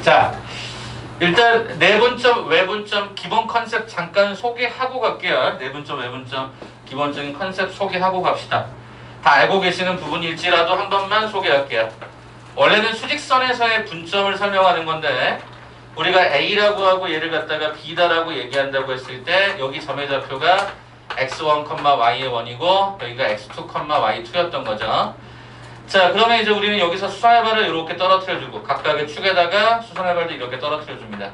자, 일단 내분점, 외분점 기본 컨셉 잠깐 소개하고 갈게요. 내분점, 외분점 기본적인 컨셉 소개하고 갑시다. 다 알고 계시는 부분일지라도 한 번만 소개할게요. 원래는 수직선에서의 분점을 설명하는 건데 우리가 A라고 하고 얘를 갖다가 B다라고 얘기한다고 했을 때 여기 점의 좌표가 x1, y의 1이고 여기가 x2, y2였던 거죠. 자, 그러면 이제 우리는 여기서 수선의 발을 이렇게 떨어뜨려주고 각각의 축에다가 수선의 발도 이렇게 떨어뜨려줍니다.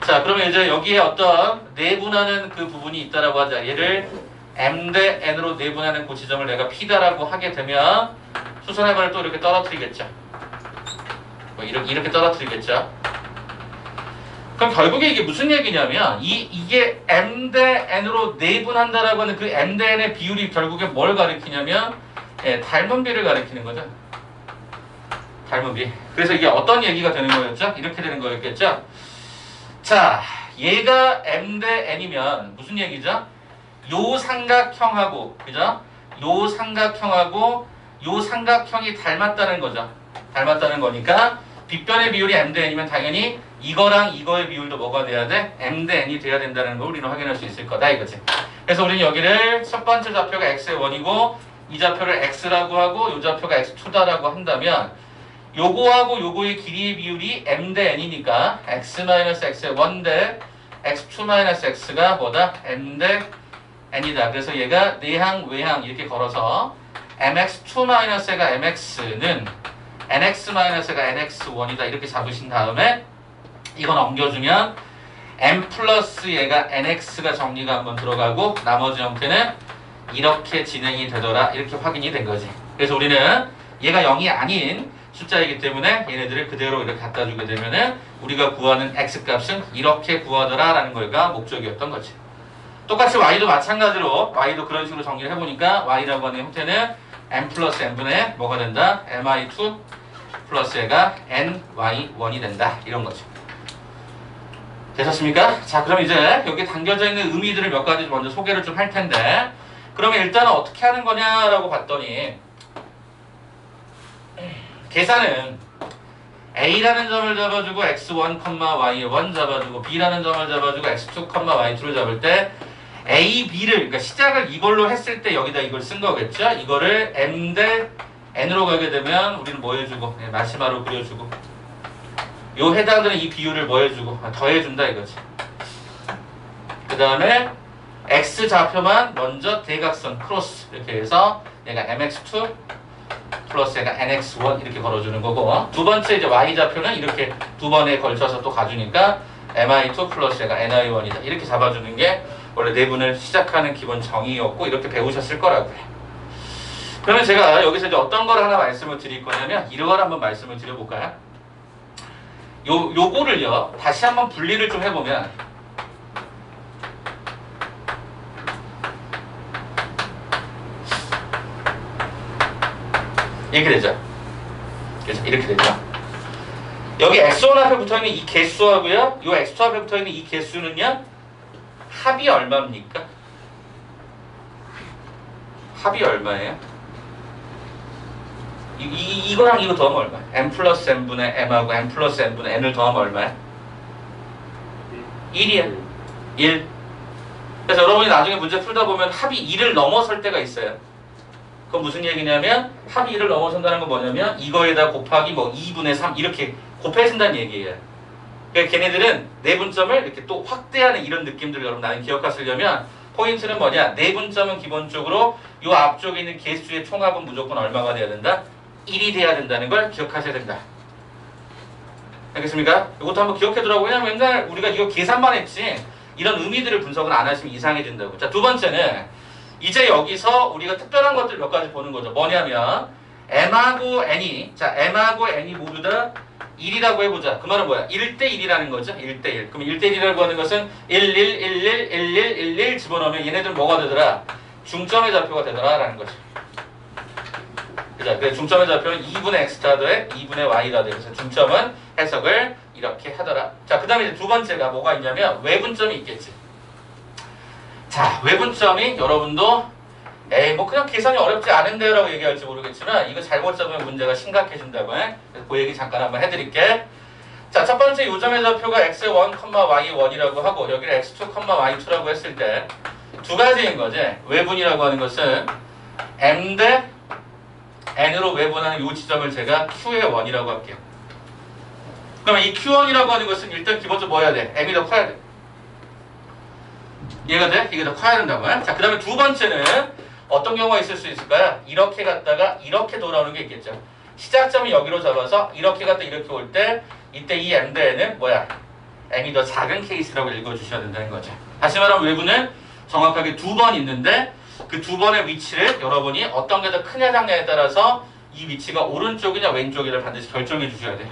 자, 그러면 이제 여기에 어떤 내분하는 그 부분이 있다라고 하자. 얘를 m 대 n으로 내분하는 그 지점을 내가 p다라고 하게 되면 수선의 발을 또 이렇게 떨어뜨리겠죠. 뭐 이렇게 떨어뜨리겠죠. 그럼 결국에 이게 무슨 얘기냐면 이게 m 대 n으로 내분한다라고 하는 그 m 대 n의 비율이 결국에 뭘 가리키냐면 닮은 비를 가리키는 거죠. 닮은 비. 그래서 이게 어떤 얘기가 되는 거였죠? 이렇게 되는 거였겠죠? 자, 얘가 m 대 n이면 무슨 얘기죠? 요 삼각형하고, 그죠? 요 삼각형하고 요 삼각형이 닮았다는 거죠. 닮았다는 거니까 빗변의 비율이 m 대 n이면 당연히 이거랑 이거의 비율도 뭐가 돼야 돼? m 대 n이 돼야 된다는 걸 우리는 확인할 수 있을 거다 이거지. 그래서 우리는 여기를 첫 번째 좌표가 x의 1이고 이 좌표를 x라고 하고 이 좌표가 x2다라고 한다면 요거하고 요거의 길이의 비율이 m 대 n이니까 x-x의 1 대 x2-x가 뭐다? m 대 n이다. 그래서 얘가 내항 외항 이렇게 걸어서 mx2-가 mx는 nx-가 nx1이다 이렇게 잡으신 다음에 이거 넘겨주면 m 플러스 얘가 nx가 정리가 한번 들어가고 나머지 형태는 이렇게 진행이 되더라 이렇게 확인이 된 거지. 그래서 우리는 얘가 0이 아닌 숫자이기 때문에 얘네들을 그대로 이렇게 갖다 주게 되면은 우리가 구하는 x값은 이렇게 구하더라 라는 거가 목적이었던 거지. 똑같이 y도 마찬가지로 y도 그런 식으로 정리를 해보니까 y라고 하는 형태는 m 플러스 n분의 뭐가 된다? mi2 플러스 얘가 ny1이 된다 이런 거죠. 되셨습니까? 자, 그럼 이제 여기 담겨져 있는 의미들을 몇 가지 먼저 소개를 좀 할 텐데 그러면 일단은 어떻게 하는 거냐라고 봤더니 계산은 A라는 점을 잡아주고 x1, y1 잡아주고 B라는 점을 잡아주고 x2, y2를 잡을 때 A, B를 그러니까 시작을 이걸로 했을 때 여기다 이걸 쓴 거겠죠? 이거를 M 대 N으로 가게 되면 우리는 뭐 해주고 마시마로 그려주고 요 해당되는 이 비율을 뭐 해주고 더해준다 이거지. 그 다음에 x 좌표만 먼저 대각선 크로스 이렇게 해서 얘가 mx2 플러스 얘가 nx1 이렇게 걸어주는 거고 두 번째 이제 y 좌표는 이렇게 두 번에 걸쳐서 또 가주니까 mi2 플러스 얘가 ni1이다 이렇게 잡아주는 게 원래 내분을 시작하는 기본 정의였고 이렇게 배우셨을 거라고요. 그러면 제가 여기서 이제 어떤 걸 하나 말씀을 드릴 거냐면 이런 걸 한번 말씀을 드려볼까요? 요거를요 다시 한번 분리를 좀 해보면 이렇게 되죠. 그렇죠? 이렇게 되죠. 여기 x1 앞에 붙어있는 이 개수하고요 요 x2 앞에 붙어있는 이 개수는요 합이 얼마입니까? 합이 얼마예요? 이거랑 이거 더하면 얼마예요? m 플러스 n분의 m하고 m 플러스 n분의 n을 더하면 얼마예요? 1이에요. 1. 그래서 여러분이 나중에 문제 풀다 보면 합이 2를 넘어설 때가 있어요. 그건 무슨 얘기냐면 합이 2를 넘어선다는 건 뭐냐면 이거에다 곱하기 뭐 2분의 3 이렇게 곱해진다는 얘기예요. 그러니까 걔네들은 내분점을 이렇게 또 확대하는 이런 느낌들을 여러분 나는 기억하시려면 포인트는 뭐냐? 내분점은 기본적으로 요 앞쪽에 있는 개수의 총합은 무조건 얼마가 돼야 된다? 1이 돼야 된다는 걸 기억하셔야 된다. 알겠습니까? 이것도 한번 기억해두라고. 왜냐면 맨날 우리가 이거 계산만 했지 이런 의미들을 분석을 안 하시면 이상해진다고. 자, 두 번째는 이제 여기서 우리가 특별한 것들 몇 가지 보는 거죠. 뭐냐면 m하고 n이 자 m하고 n이 모두 다 1이라고 해보자. 그 말은 뭐야? 1대1이라는 거죠. 1대1. 그럼 1대1이라고 하는 것은 1, 1, 1, 1, 1, 1, 1, 1 집어넣으면 얘네들은 뭐가 되더라? 중점의 좌표가 되더라 라는 거죠. 그죠? 그래서 중점의 좌표는 2분의 x 더해 2분의 y가 돼. 그래서 중점은 해석을 이렇게 하더라. 자, 그 다음에 두 번째가 뭐가 있냐면 외분점이 있겠지. 자, 외분점이 여러분도 에이 뭐 그냥 계산이 어렵지 않은데요 라고 얘기할지 모르겠지만 이거 잘못 잡으면 문제가 심각해진다고 해. 그래서 그 얘기 잠깐 한번 해드릴게. 자, 첫 번째 요점의 좌표가 x1, y1이라고 하고 여기를 x2, y2라고 했을 때 두 가지인 거지. 외분이라고 하는 것은 m 대 n으로 외분하는 이 지점을 제가 q의 1이라고 할게요. 그러면 이 q1이라고 하는 것은 일단 기본적으로 뭐 해야 돼? m이 더 커야 돼. 이해가 돼? 이게 더 커야 된다고. 자, 그 다음에 두 번째는 어떤 경우가 있을 수 있을까요? 이렇게 갔다가 이렇게 돌아오는 게 있겠죠. 시작점이 여기로 잡아서 이렇게 갔다 이렇게 올 때 이때 이 m 대 n은 뭐야? m이 더 작은 케이스라고 읽어주셔야 된다는 거죠. 다시 말하면 외부는 정확하게 두 번 있는데 그 두 번의 위치를 여러분이 어떤 게 더 크냐 작냐에 따라서 이 위치가 오른쪽이냐 왼쪽이냐 반드시 결정해 주셔야 돼요.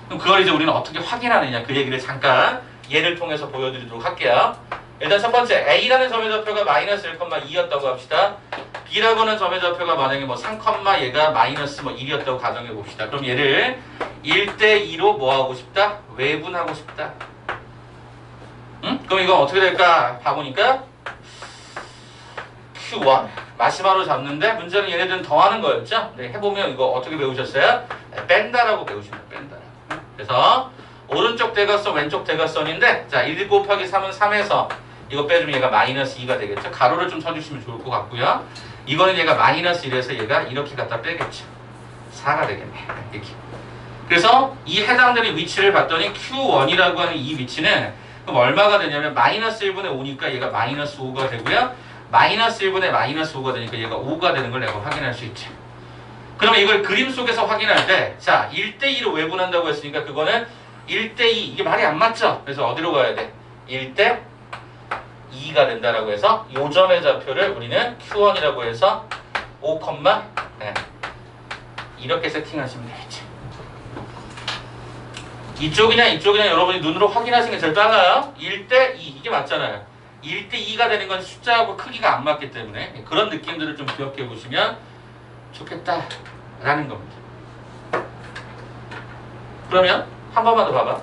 그럼 그걸 이제 우리는 어떻게 확인하느냐 그 얘기를 잠깐 예를 통해서 보여드리도록 할게요. 일단 첫 번째 A라는 점의 좌표가 마이너스 1,2였다고 합시다. B라고 하는 점의 좌표가 만약에 뭐 3, 얘가 마이너스 뭐 1이었다고 가정해 봅시다. 그럼 얘를 1대2로 뭐 하고 싶다? 외분하고 싶다. 응? 그럼 이건 어떻게 될까? 봐보니까 Q1 마시마로 잡는데 문제는 얘네들은 더하는 거였죠? 네, 해보면 이거 어떻게 배우셨어요? 네, 뺀다라고 배우시면 뺀다. 그래서 오른쪽 대각선 왼쪽 대각선인데 자 1 곱하기 3은 3에서 이거 빼주면 얘가 마이너스 2가 되겠죠? 가로를 좀 쳐주시면 좋을 것 같고요. 이거는 얘가 마이너스 1에서 얘가 이렇게 갖다 빼겠죠? 4가 되겠네. 이렇게. 그래서 이 해당되는 위치를 봤더니 Q1이라고 하는 이 위치는 그럼 얼마가 되냐면 마이너스 1분의 5니까 얘가 마이너스 5가 되고요. 마이너스 1분의 마이너스 5가 되니까 얘가 5가 되는 걸 내가 확인할 수 있죠. 그러면 이걸 그림 속에서 확인할 때 자 1대2로 외분한다고 했으니까 그거는 1대2 이게 말이 안 맞죠? 그래서 어디로 가야 돼? 1대2가 된다라고 해서 요 점의 좌표를 우리는 Q1이라고 해서 5, 네. 이렇게 세팅하시면 되겠죠. 이쪽이냐 이쪽이냐 여러분이 눈으로 확인하시는 게 제일 빨라요. 1대2 이게 맞잖아요. 1대2가 되는 건 숫자하고 크기가 안 맞기 때문에 그런 느낌들을 좀 기억해 보시면 좋겠다라는 겁니다. 그러면 한 번만 더 봐봐.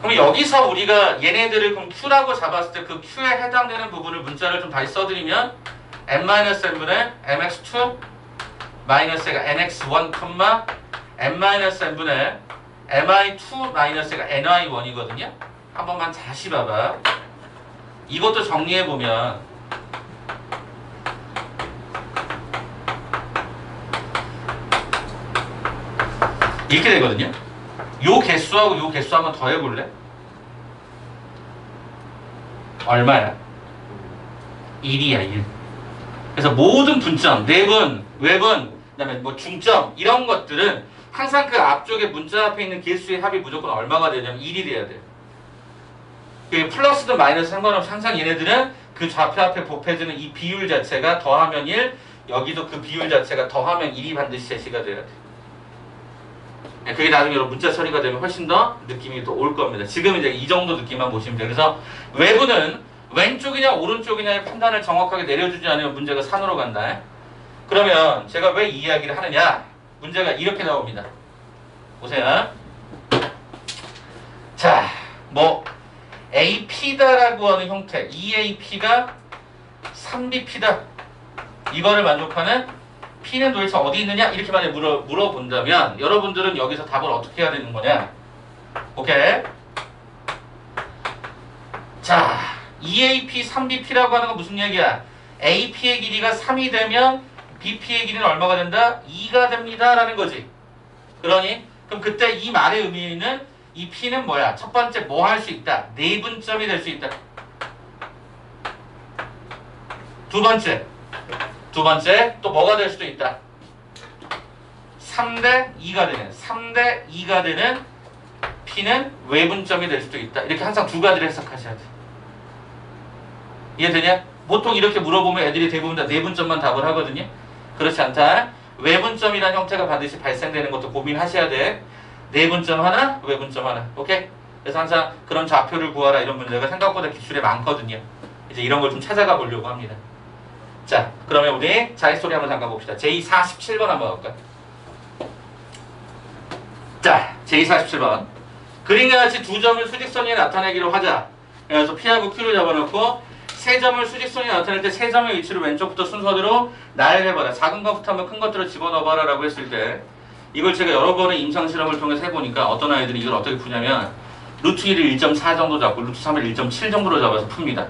그럼 여기서 우리가 얘네들을 그럼 Q라고 잡았을 때 그 Q에 해당되는 부분을 문자를 좀 다시 써드리면 n-n분의 mx2 마이너스가 nx1, n-n분의 mi2 마이너스가 ny1이거든요. 한 번만 다시 봐봐. 이것도 정리해보면 이렇게 되거든요. 요 개수하고 요 개수 한번 더 해볼래? 얼마야? 1이야 1. 그래서 모든 분점, 내분, 외분, 그 다음에 뭐 중점 이런 것들은 항상 그 앞쪽에 문자 앞에 있는 개수의 합이 무조건 얼마가 되냐면 1이 돼야 돼요. 그 플러스든 마이너스 상관없이 항상 얘네들은 그 좌표 앞에 곱해지는 이 비율 자체가 더하면 1, 여기도 그 비율 자체가 더하면 1이 반드시 제시가 돼야 돼. 그게 나중에 문자 처리가 되면 훨씬 더 느낌이 또 올 겁니다. 지금 이제 이 정도 느낌만 보시면 돼요. 그래서 외부는 왼쪽이냐 오른쪽이냐의 판단을 정확하게 내려주지 않으면 문제가 산으로 간다. 그러면 제가 왜 이 이야기를 하느냐? 문제가 이렇게 나옵니다. 보세요. 자, 뭐 AP다라고 하는 형태, EAP가 3BP다. 이거를 만족하는 P는 도대체 어디 있느냐? 이렇게 만약 물어본다면 여러분들은 여기서 답을 어떻게 해야 되는 거냐? 오케이? 자, EAP, 3BP라고 하는 건 무슨 얘기야? AP의 길이가 3이 되면 BP의 길이는 얼마가 된다? 2가 됩니다. 라는 거지. 그러니 그럼 그때 이 말의 의미는 이 P는 뭐야? 첫 번째 뭐 할 수 있다? 내분점이 될 수 있다. 두 번째 또 뭐가 될 수도 있다. 3대2가 되는 3대2가 되는 P는 외분점이 될 수도 있다. 이렇게 항상 두 가지를 해석하셔야 돼. 이해되냐? 보통 이렇게 물어보면 애들이 대부분 다 내분점만 답을 하거든요. 그렇지 않다. 외분점이라는 형태가 반드시 발생되는 것도 고민하셔야 돼. 내분점 하나, 외분점 하나. 오케이? 그래서 항상 그런 좌표를 구하라 이런 문제가 생각보다 기출에 많거든요. 이제 이런 걸 좀 찾아가 보려고 합니다. 자, 그러면 우리 자릿소리 한번 잠깐 봅시다. 제247번 한번 볼까요? 자, 제247번. 그림과 같이 두 점을 수직선이 나타내기로 하자. 그래서 P하고 Q를 잡아놓고 세 점을 수직선이 나타낼 때 세 점의 위치를 왼쪽부터 순서대로 나열해봐라. 작은 것부터 한번 큰 것들을 집어넣어봐라 라고 했을 때 이걸 제가 여러 번의 임상 실험을 통해서 해보니까 어떤 아이들이 이걸 어떻게 푸냐면 루트 1을 1.4 정도 잡고 루트 3을 1.7 정도로 잡아서 풉니다.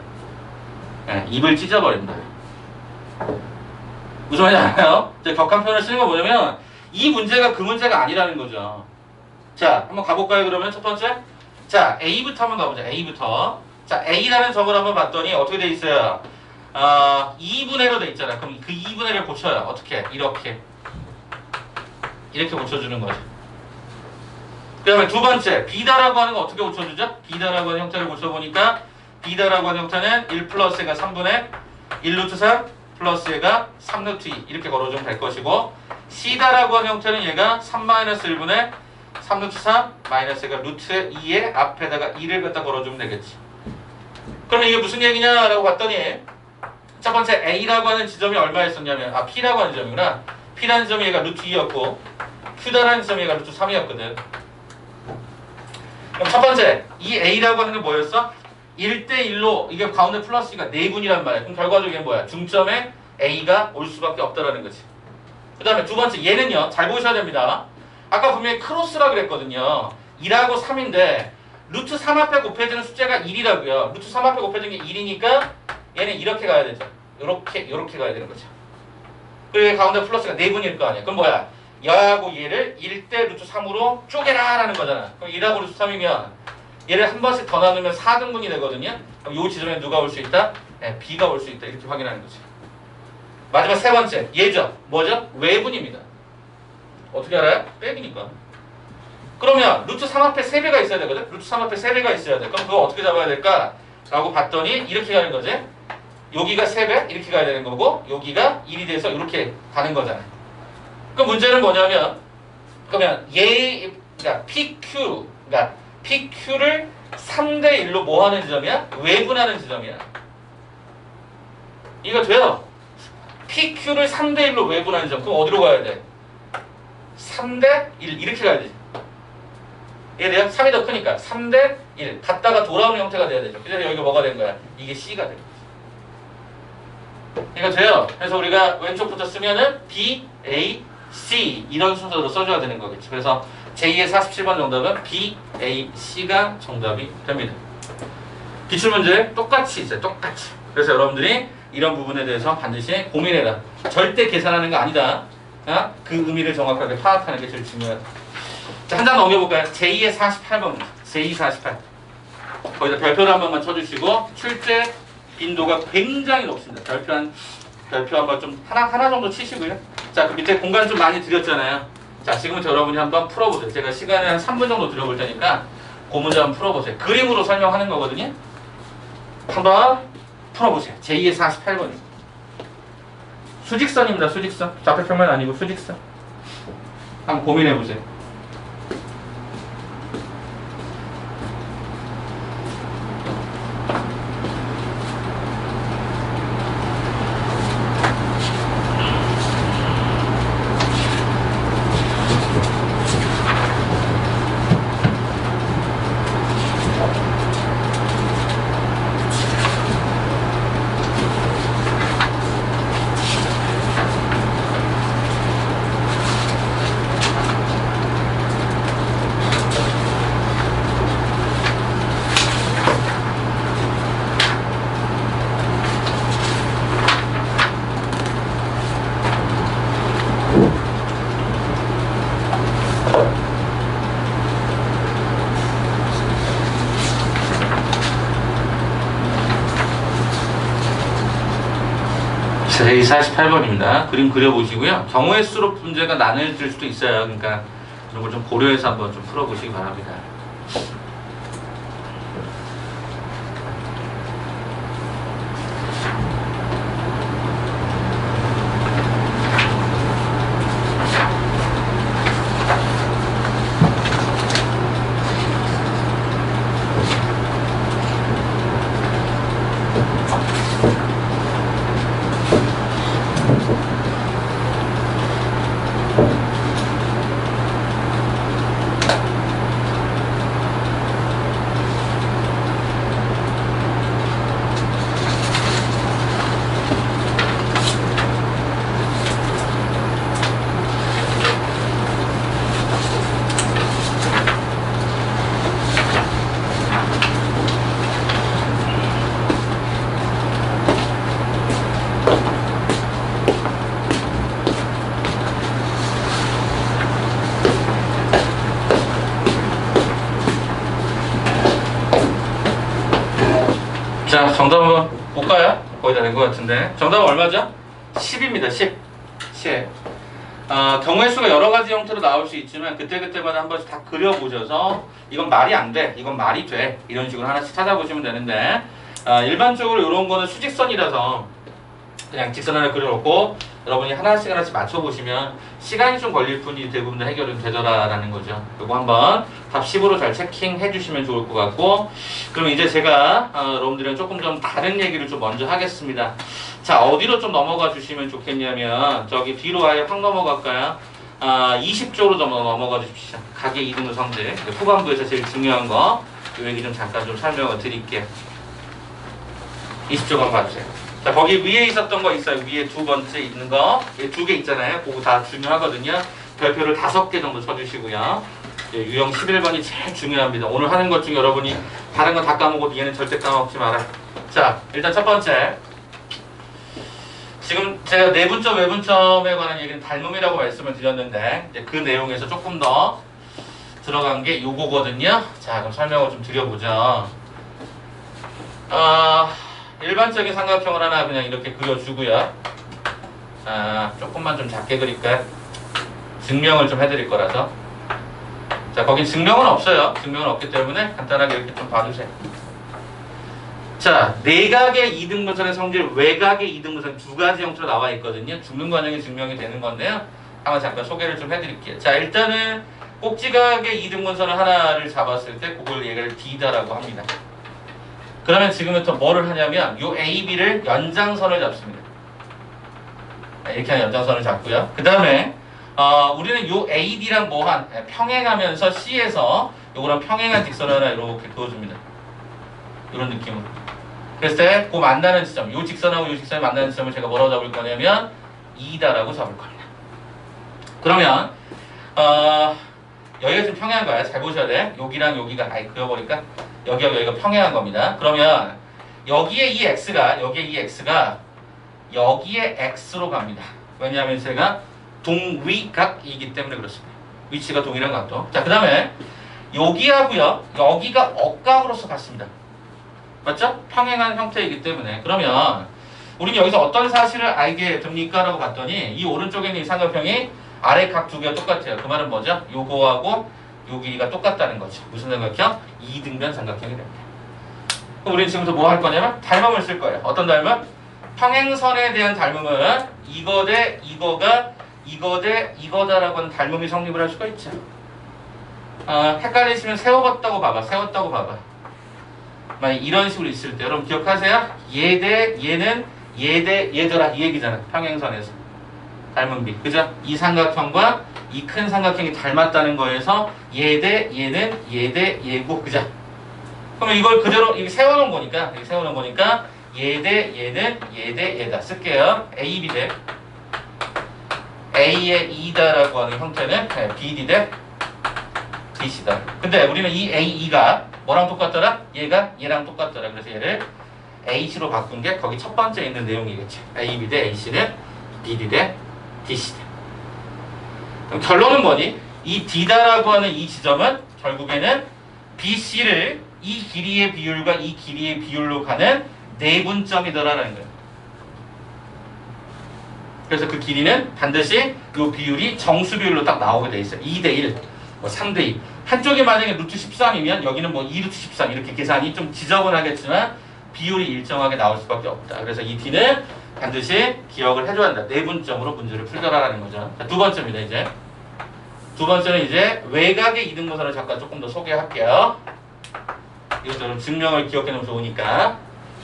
네, 입을 찢어버립니다. 무슨 말인지 알아요? 제가 격한 표현을 쓰는 건 뭐냐면 이 문제가 그 문제가 아니라는 거죠. 자, 한번 가볼까요? 그러면 첫 번째, 자 A부터 한번 가보자. A부터. 자, A라는 점을 한번 봤더니 어떻게 돼 있어요? 2분의 1로 돼 있잖아. 그럼 그 2분의 1을 고쳐요. 어떻게? 이렇게 고쳐주는 거죠. 그 다음에 두 번째, B다라고 하는 거 어떻게 고쳐주죠? B다라고 하는 형태를 고쳐보니까 B다라고 하는 형태는 1 플러스 얘가 3분의 1 루트 3 플러스 얘가 3 루트 2 이렇게 걸어주면 될 것이고, C다라고 하는 형태는 얘가 3 마이너스 1분의 3 루트 3 마이너스 얘가 루트 2의 앞에다가 2를 갖다 걸어주면 되겠지. 그러면 이게 무슨 얘기냐라고 봤더니 첫 번째 A라고 하는 지점이 얼마였었냐면 P라고 하는 지점이구나. P라는 지점이 얘가 루트 2였고 Q다라는 지점이 얘가 루트 3이었거든. 그럼 첫 번째 이 A라고 하는 게 뭐였어? 1대1로 이게 가운데 플러스가 4분이란 말이야. 그럼 결과적으로 이게 뭐야? 중점에 A가 올 수밖에 없다라는 거지. 그 다음에 두 번째 얘는요. 잘 보셔야 됩니다. 아까 분명히 크로스라 그랬거든요. 2하고 3인데 루트 3 앞에 곱해지는 숫자가 1이라고요. 루트 3 앞에 곱해지는 게 1이니까 얘는 이렇게 가야 되죠. 이렇게 가야 되는 거죠. 그리고 가운데 플러스가 4분일 거 아니야. 그럼 뭐야? 얘하고 얘를 1대 루트 3으로 쪼개라 라는 거잖아. 그럼 1하고 루트 3이면 얘를 한 번씩 더 나누면 4등분이 되거든요. 그럼 이 지점에 누가 올 수 있다? 네, B가 올 수 있다. 이렇게 확인하는 거지. 마지막 세 번째 얘죠. 뭐죠? 외분입니다. 어떻게 알아요? 빼기니까. 그러면 루트 3 앞에 3배가 있어야 되거든? 루트 3 앞에 3배가 있어야 돼. 그럼 그거 어떻게 잡아야 될까? 라고 봤더니 이렇게 가는 거지. 여기가 3배 이렇게 가야 되는 거고 여기가 1이 돼서 이렇게 가는 거잖아. 그 문제는 뭐냐면 그러면 그러니까 PQ를 3대1로 뭐 하는 지점이야? 외분하는 지점이야. 이거 돼요. PQ를 3대1로 외분하는 지점. 그럼 어디로 가야 돼? 3대1 이렇게 가야 되지. 이해돼요? 3이 더 크니까 3대1 갔다가 돌아오는 형태가 돼야 되죠. 그래서 여기가 뭐가 된 거야? 이게 C가 된 거지. 이거 돼요. 그래서 우리가 왼쪽부터 쓰면은 B, A, C 이런 순서로 써줘야 되는 거겠죠. 그래서 제2의 47번 정답은 B, A, C가 정답이 됩니다. 기출문제 똑같이 있어요. 똑같이. 그래서 여러분들이 이런 부분에 대해서 반드시 고민해라. 절대 계산하는 거 아니다. 그 의미를 정확하게 파악하는 게 제일 중요하다. 자, 한 장 넘겨볼까요? 제2의 48번. 제2 48. 거기다 별표를 한 번만 쳐주시고 출제 빈도가 굉장히 높습니다. 별표 한번 좀 하나 정도 치시고요. 자, 그 밑에 공간 좀 많이 드렸잖아요. 자, 지금부터 여러분이 한번 풀어보세요. 제가 시간을 한 3분 정도 드려볼 테니까 그 문제 한번 풀어보세요. 그림으로 설명하는 거거든요. 한번 풀어보세요. 제2의 48번입니다. 수직선입니다. 수직선. 좌표평면 아니고 수직선. 한번 고민해보세요. 제 48번입니다. 그림 그려보시고요. 경우의 수로 문제가 나눠질 수도 있어요. 그러니까 이런 걸 좀 고려해서 한번 좀 풀어보시기 바랍니다. 자, 정답 한번 볼까요? 거의 다 된 것 같은데. 정답은 얼마죠? 10입니다. 10. 10. 경우의 수가 여러 가지 형태로 나올 수 있지만 그때그때마다 한 번씩 다 그려보셔서 이건 말이 안 돼, 이건 말이 돼, 이런 식으로 하나씩 찾아보시면 되는데, 일반적으로 이런 거는 수직선이라서 그냥 직선 하나 그려놓고 여러분이 하나씩 맞춰보시면 시간이 좀 걸릴 뿐이 대부분 다 해결은 되더라라는 거죠. 이거 한번 답 10으로 잘 체킹해 주시면 좋을 것 같고, 그럼 이제 제가 여러분들이랑 조금 좀 다른 얘기를 좀 먼저 하겠습니다. 자, 어디로 좀 넘어가 주시면 좋겠냐면 저기 뒤로 아예 확 넘어갈까요? 20쪽으로 좀 넘어가 주십시오. 가계 2등분 성질 후반부에서 제일 중요한 거 이 얘기 좀 잠깐 좀 설명을 드릴게요. 20쪽 한번 봐주세요. 자, 거기 위에 있었던 거 있어요. 위에 두 번째 있는 거 2개 있잖아요. 그거 다 중요하거든요. 별표를 5개 정도 쳐주시고요. 유형 11번이 제일 중요합니다. 오늘 하는 것 중에 여러분이 다른 거 다 까먹어도 얘는 절대 까먹지 마라. 자, 일단 첫 번째, 지금 제가 내분점, 외분점에 관한 얘기는 닮음이라고 말씀을 드렸는데 이제 그 내용에서 조금 더 들어간 게 요거거든요. 자, 그럼 설명을 좀 드려보죠. 일반적인 삼각형을 하나 그냥 이렇게 그려주고요. 조금만 좀 작게 그릴까요? 증명을 좀 해드릴 거라서. 자, 거긴 증명은 없어요. 증명은 없기 때문에 간단하게 이렇게 좀 봐주세요. 자, 내각의 이등분선의 성질, 외각의 이등분선 두 가지 형태로 나와 있거든요. 죽는 과정에 증명이 되는 건데요. 한번 잠깐 소개를 좀 해드릴게요. 자, 일단은 꼭지각의 이등분선을 하나를 잡았을 때 그걸 얘를 D다라고 합니다. 그러면 지금부터 뭐를 하냐면 요 AB를 연장선을 잡습니다. 이렇게 하는 연장선을 잡고요. 그 다음에 우리는 요 AD랑 뭐한 평행하면서 C에서 요거랑 평행한 직선을 하나 이렇게 그어줍니다. 이런 느낌으로. 그랬을 때 그 만나는 지점, 요 직선하고 요 직선이 만나는 지점을 제가 뭐라고 잡을 거냐면 2다라고 잡을 겁니다. 그러면 여기가 좀 평행한 거야. 잘 보셔야 돼. 여기랑 여기가 아예 그려버릴까? 여기하고 여기가 평행한 겁니다. 그러면 여기에 이 x가 여기에 x로 갑니다. 왜냐하면 제가 동위각이기 때문에 그렇습니다. 위치가 동일한 각도. 자, 그 다음에 여기하고요, 여기가 억각으로서 같습니다. 맞죠? 평행한 형태이기 때문에. 그러면 우리는 여기서 어떤 사실을 알게 됩니까? 라고 봤더니 이 오른쪽에 있는 이 삼각형이 아래 각 두 개가 똑같아요. 그 말은 뭐죠? 요거하고 요 길이가 똑같다는 거죠. 무슨 삼각형? 이등변 삼각형이 됩니다. 그럼 우리는 지금부터 뭐 할 거냐면 닮음을 쓸 거예요. 어떤 닮음? 평행선에 대한 닮음은 이거 대 이거가 이거 대 이거다라고 하는 닮음이 성립을 할 수가 있죠. 헷갈리시면 세워봤다고 봐봐. 세웠다고 봐봐. 만약 이런 식으로 있을 때 여러분 기억하세요? 얘 대 얘는 얘 대 얘더라 이 얘기잖아. 평행선에서 닮은 비, 그죠? 이 삼각형과 이 큰 삼각형이 닮았다는 거에서 얘 대 얘는 얘 대 얘고, 그죠? 그러면 이걸 그대로 이렇게 세워놓은 거니까 얘 대 얘는 얘 대 얘다 쓸게요. A, B 대 A의 2다라고 하는 형태는 BD 대 BC다. 근데 우리는 이 A, 2가 뭐랑 똑같더라? 얘가 얘랑 똑같더라. 그래서 얘를 H로 바꾼 게 거기 첫 번째 있는 내용이겠죠. A, B 대 AC는 BD 대 DC다. 그럼 결론은 뭐니? 이 D다라고 하는 이 지점은 결국에는 BC를 이 길이의 비율과 이 길이의 비율로 가는 내분점이더라라는 거예요. 그래서 그 길이는 반드시 이 비율이 정수 비율로 딱 나오게 돼 있어요. 2대 1, 뭐 3대 2. 한쪽이 만약에 루트 13이면 여기는 뭐 2루트 13 이렇게 계산이 좀 지저분하겠지만 비율이 일정하게 나올 수밖에 없다. 그래서 이 D는 반드시 기억을 해줘야 한다. 내분점으로 문제를 풀더라라는 거죠. 자, 두 번째입니다. 이제 두 번째는 이제 외곽의 이등분선을 잠깐 조금 더 소개할게요. 이것처럼 증명을 기억해놓으면 좋으니까.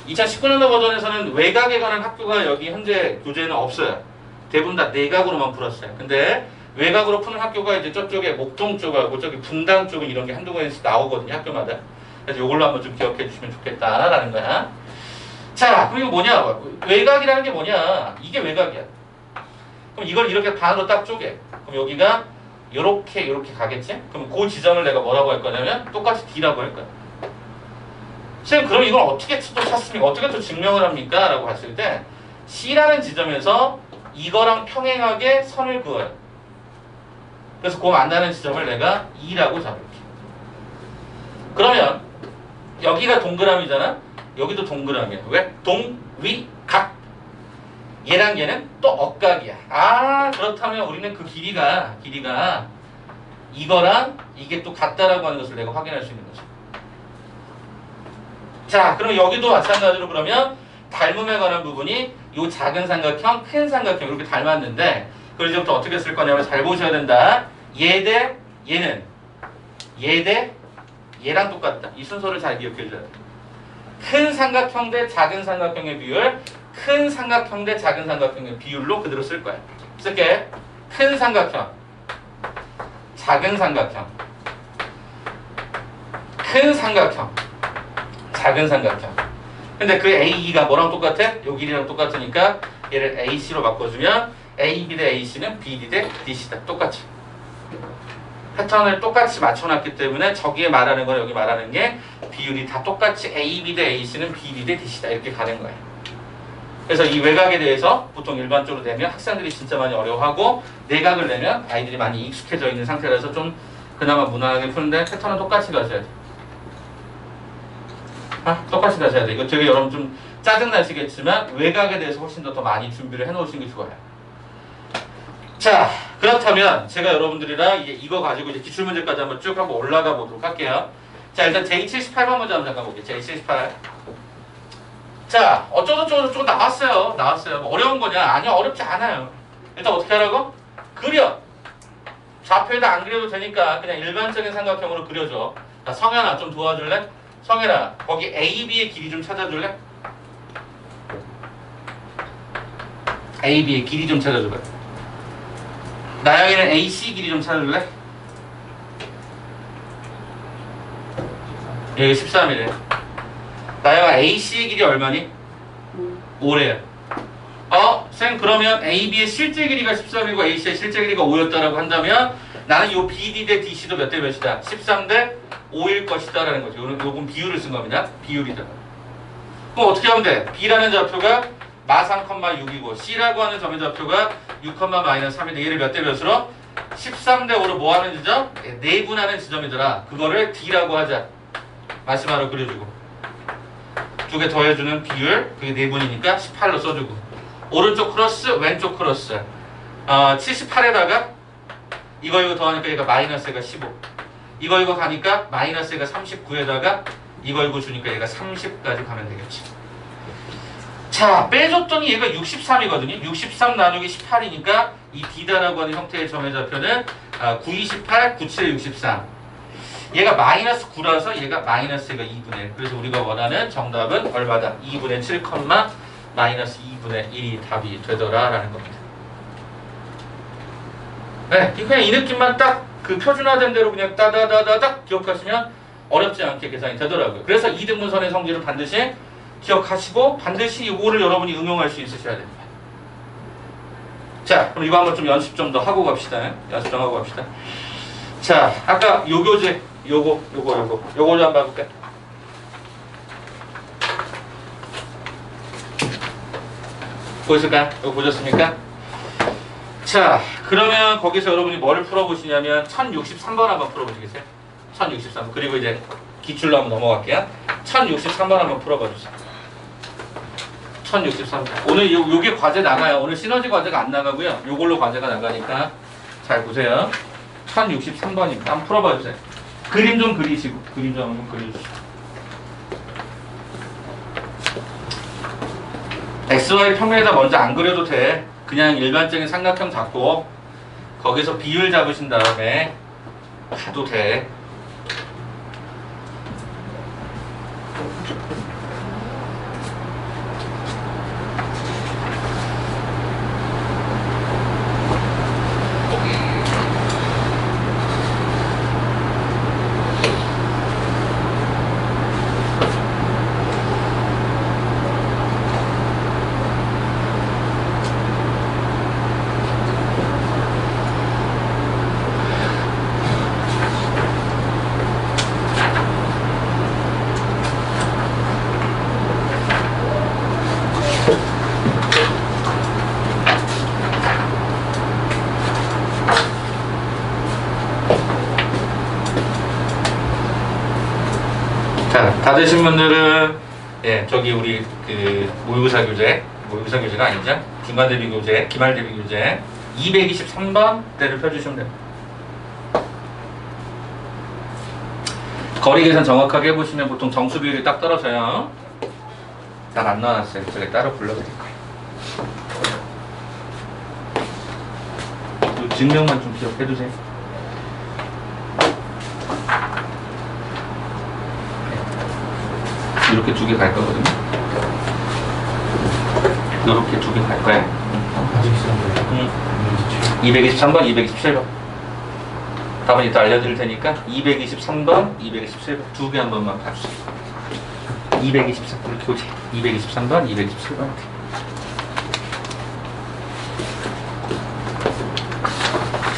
2019년도 버전에서는 외곽에 관한 학교가 여기 현재 교재는 없어요. 대부분 다 내각으로만 풀었어요. 근데 외곽으로 푸는 학교가 이제 저쪽에 목동 쪽하고 저기 분당 쪽은 이런 게 한두 번씩 나오거든요. 학교마다. 그래서 이걸로 한번 좀 기억해 주시면 좋겠다라는 거야. 자, 그럼 이거 뭐냐? 외곽이라는 게 뭐냐? 이게 외곽이야. 그럼 이걸 이렇게 반으로 딱 쪼개. 그럼 여기가 요렇게 가겠지? 그럼 그 지점을 내가 뭐라고 할 거냐면 똑같이 D라고 할 거야. 선생님, 그럼 이걸 어떻게 또 찾습니까? 어떻게 또 증명을 합니까? 라고 봤을 때 C라는 지점에서 이거랑 평행하게 선을 그어요. 그래서 그 만나는 지점을 내가 2라고 잡을게. 그러면 여기가 동그라미잖아? 여기도 동그라미야. 왜? 동, 위, 각. 얘랑 얘는 또 억각이야. 아, 그렇다면 우리는 그 길이가 이거랑 이게 또 같다라고 하는 것을 내가 확인할 수 있는 거죠. 자, 그럼 여기도 마찬가지로 그러면 닮음에 관한 부분이 요 작은 삼각형, 큰 삼각형 이렇게 닮았는데 그걸 이제부터 어떻게 쓸 거냐면 잘 보셔야 된다. 얘 대 얘는 얘 대 얘랑 똑같다. 이 순서를 잘 기억해 줘야 돼. 큰 삼각형 대 작은 삼각형의 비율, 큰 삼각형 대 작은 삼각형의 비율로 그대로 쓸 거야. 쓸게. 큰 삼각형, 작은 삼각형, 큰 삼각형, 작은 삼각형. 근데 그 AE가 뭐랑 똑같아? 요 길이랑 똑같으니까 얘를 AC로 바꿔주면 AB 대 AC는 BD 대 DC다. 똑같이. 패턴을 똑같이 맞춰놨기 때문에 저기에 말하는 거랑 여기 말하는 게 비율이 다 똑같이 AB 대 AC는 BD 대 DC다. 이렇게 가는 거예요. 그래서 이 외곽에 대해서 보통 일반적으로 내면 학생들이 진짜 많이 어려워하고 내각을 내면 아이들이 많이 익숙해져 있는 상태라서 좀 그나마 무난하게 푸는데 패턴은 똑같이 가셔야 돼. 똑같이 가셔야 돼. 이거 되게 여러분 좀 짜증나시겠지만 외곽에 대해서 훨씬 더 많이 준비를 해놓으시는 게 좋아요. 자, 그렇다면 제가 여러분들이랑 이제 이거 가지고 이제 기출문제까지 한번 쭉 한번 올라가 보도록 할게요. 자, 일단 J78번 문제 한번 잠깐 볼게요. J78. 자, 어쩌고저쩌고 나왔어요. 뭐 어려운 거냐? 아니요, 어렵지 않아요. 일단 어떻게 하라고? 그려. 좌표에다 안 그려도 되니까 그냥 일반적인 삼각형으로 그려줘. 자, 성현아 좀 도와줄래? 성현아, 거기 AB의 길이 좀 찾아줄래? AB의 길이 좀 찾아줘봐. 나영이는 AC 길이 좀 찾아줄래? 여기 13이래. 나영아, AC의 길이 얼마니? 5래요. 쌤, 그러면 AB의 실제 길이가 13이고 AC의 실제 길이가 5였다라고 한다면 나는 요 BD 대 DC도 몇 대 몇이다? 13 대 5일 것이다 라는 거죠. 요건 비율을 쓴 겁니다. 비율이다. 그럼 어떻게 하면 돼? B라는 좌표가 -3,6이고 C라고 하는 점의 좌표가 6,-3인데 얘를 몇 대 몇으로? 13 대 5로 뭐 하는 지점? 내분하는 지점이더라. 그거를 D라고 하자. 마지막으로 그려주고 두 개 더해주는 비율, 그게 내분이니까 18로 써주고 오른쪽 크로스, 왼쪽 크로스 78에다가 이거 더하니까 얘가 마이너스가 15 이거 가니까 마이너스가 39에다가 이거 주니까 얘가 30까지 가면 되겠지. 자, 빼줬더니 얘가 63이거든요. 63 나누기 18이니까 이 D다라고 하는 형태의 점의 좌표는 9, 28, 97, 63 얘가 마이너스 9라서 얘가 마이너스가 2분의 1. 그래서 우리가 원하는 정답은 얼마다? 2분의 7, 마이너스 2분의 1이 답이 되더라 라는 겁니다. 네, 그냥 이 느낌만 딱 그 표준화된 대로 그냥 따다다다닥 기억하시면 어렵지 않게 계산이 되더라고요. 그래서 2등분선의 성질을 반드시 기억하시고 반드시 이거를 여러분이 응용할 수 있으셔야 됩니다. 자, 그럼 이거 한번 좀 연습 좀 더 하고 갑시다. 연습 좀 하고 갑시다. 자, 아까 요 교재 요거 좀 한번 봐볼게. 보셨을까요? 이거 보셨습니까? 자, 그러면 거기서 여러분이 뭐를 풀어보시냐면 1063번 한번 풀어보시겠어요? 1063번. 그리고 이제 기출로 한번 넘어갈게요. 1063번 한번 풀어봐주세요. 1063번. 오늘 요게 과제 나가요. 오늘 시너지 과제가 안 나가고요. 요걸로 과제가 나가니까 잘 보세요. 1063번입니다. 한번 풀어봐주세요. 그림 좀 그리시고 그림 좀 한번 그려주시고 XY 평면에다 먼저 안 그려도 돼. 그냥 일반적인 삼각형 잡고 거기서 비율 잡으신 다음에 가도 돼. 다 되신 분들은 예, 저기 우리 그 모의고사 교재가 아니죠. 중간 대비 교재, 기말 대비 교재 223번 대를 펴주시면 됩니다. 거리 계산 정확하게 해보시면 보통 정수 비율이 딱 떨어져요. 딱 안 나왔어요. 저기 따로 불러드릴 거예요. 그 증명만 좀 기억해두세요. 이렇게 두 개 갈 거거든요. 이렇게 두 개 갈 거야. 아직 있었는데. 223번, 227번. 답은 이따 알려드릴 테니까 223번, 227번 두 개 한 번만 봐주세요. 223번 교재 223번, 227번.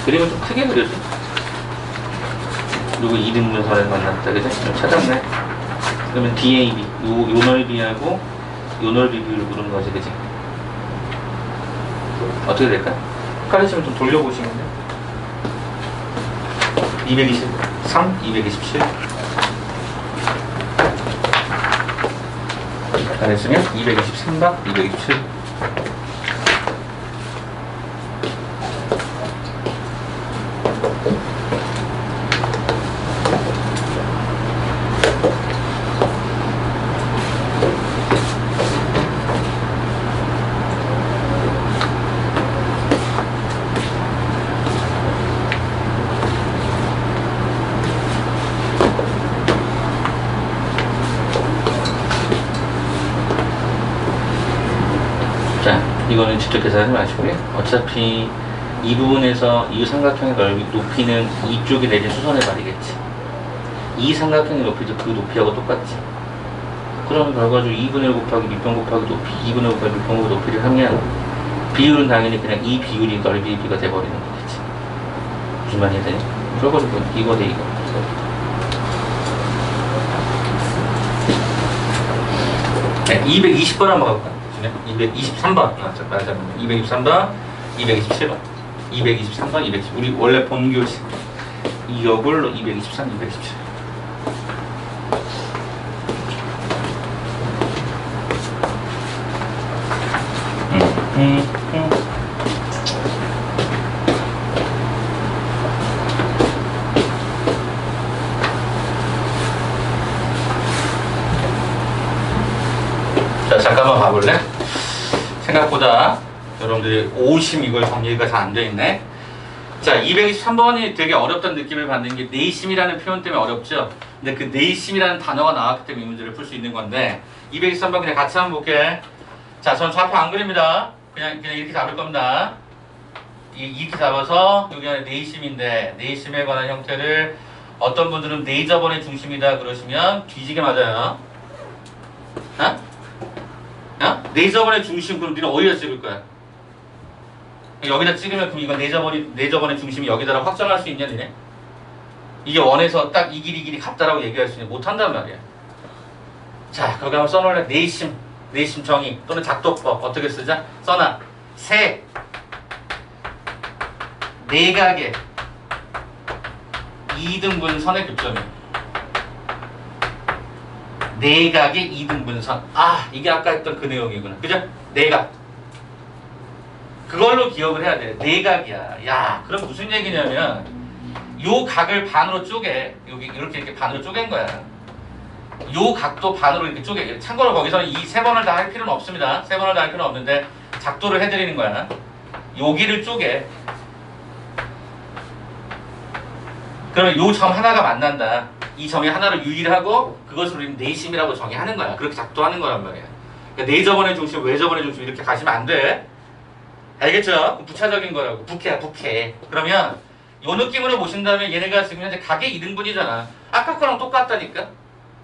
그림은 좀 크게 그려줘. 누구 2등분선을 만났다, 그죠? 좀 찾았네. 그러면 DAB, 요 넓이하고 요 넓이 비율을 물은 거지, 그지? 어떻게 될까요? 헷갈리시면 좀 돌려보시면 돼요. 223, 227. 잘했으면 223번, 227. 이거는 직접 계산하지 마시고요. 어차피 이 부분에서 이 삼각형의 높이는 이쪽이 내린 수선의 발이겠지. 이 삼각형의 높이도 그 높이하고 똑같지. 그러면 결과적으로 2분의 1 곱하기 밑변 곱하기 높이, 2분의 1 곱하기 밑변 곱하기 높이를 하면 비율은 당연히 그냥 이 비율이 넓이의 비가 돼버리는 거겠지. 무슨 말이 되니? 결과적으로 이거 대 이거. 네, 220번 한번 가볼까요? 223번. 맞아. 223번, 227번. 223번, 220. 우리 원래 본교시 이걸로 223, 227. 자, 잠깐만 봐볼래? 생각보다 여러분들이 오심 이걸 정리가 잘 안 돼 있네. 자, 223번이 되게 어렵다는 느낌을 받는 게 내심이라는 표현 때문에 어렵죠. 근데 그 내심이라는 단어가 나왔기 때문에 이 문제를 풀 수 있는 건데 223번 그냥 같이 한번 볼게. 자, 전 좌표 안 그립니다. 그냥 이렇게 잡을 겁니다. 이렇게 잡아서 여기 안에 내심인데 내심에 관한 형태를 어떤 분들은 네이저번의 중심이다 그러시면 뒤지게 맞아요. 어? 네이저번의 중심 그럼 니는 어디다 찍을 거야? 여기다 찍으면 그럼 이건 네이저번의 중심이 여기다라고 확정할 수 있냐 니네? 이게 원에서 딱 이 길이 같다라고 얘기할 수 있냐? 못한단 말이야. 자, 거기 한번 써놓을래? 내심 정의 또는 작도법 어떻게 쓰자? 써놔. 세 내각의 2등분선의 교점이야. 내각의 2등분선. 아, 이게 아까 했던 그 내용이구나. 그죠? 내각. 그걸로 기억을 해야 돼. 내각이야. 야, 그럼 무슨 얘기냐면 요 각을 반으로 쪼개. 여기 이렇게 반으로 쪼갠 거야. 요 각도 반으로 이렇게 쪼개. 참고로 거기서는 이 세 번을 다 할 필요는 없습니다. 세 번을 다 할 필요는 없는데 작도를 해드리는 거야. 여기를 쪼개. 그러면 요 점 하나가 만난다. 이 점의 하나를 유일하고 그것을 우리는 내심이라고 정의하는 거야. 그렇게 작도하는 거란 말이야. 그러니까 내저번의 중심, 외저번의 중심 이렇게 가시면 안 돼. 알겠죠? 부차적인 거라고. 부캐야, 부캐. 그러면 요 느낌으로 보신다면 얘네가 지금 현재 각의 2등분이잖아. 아까 거랑 똑같다니까?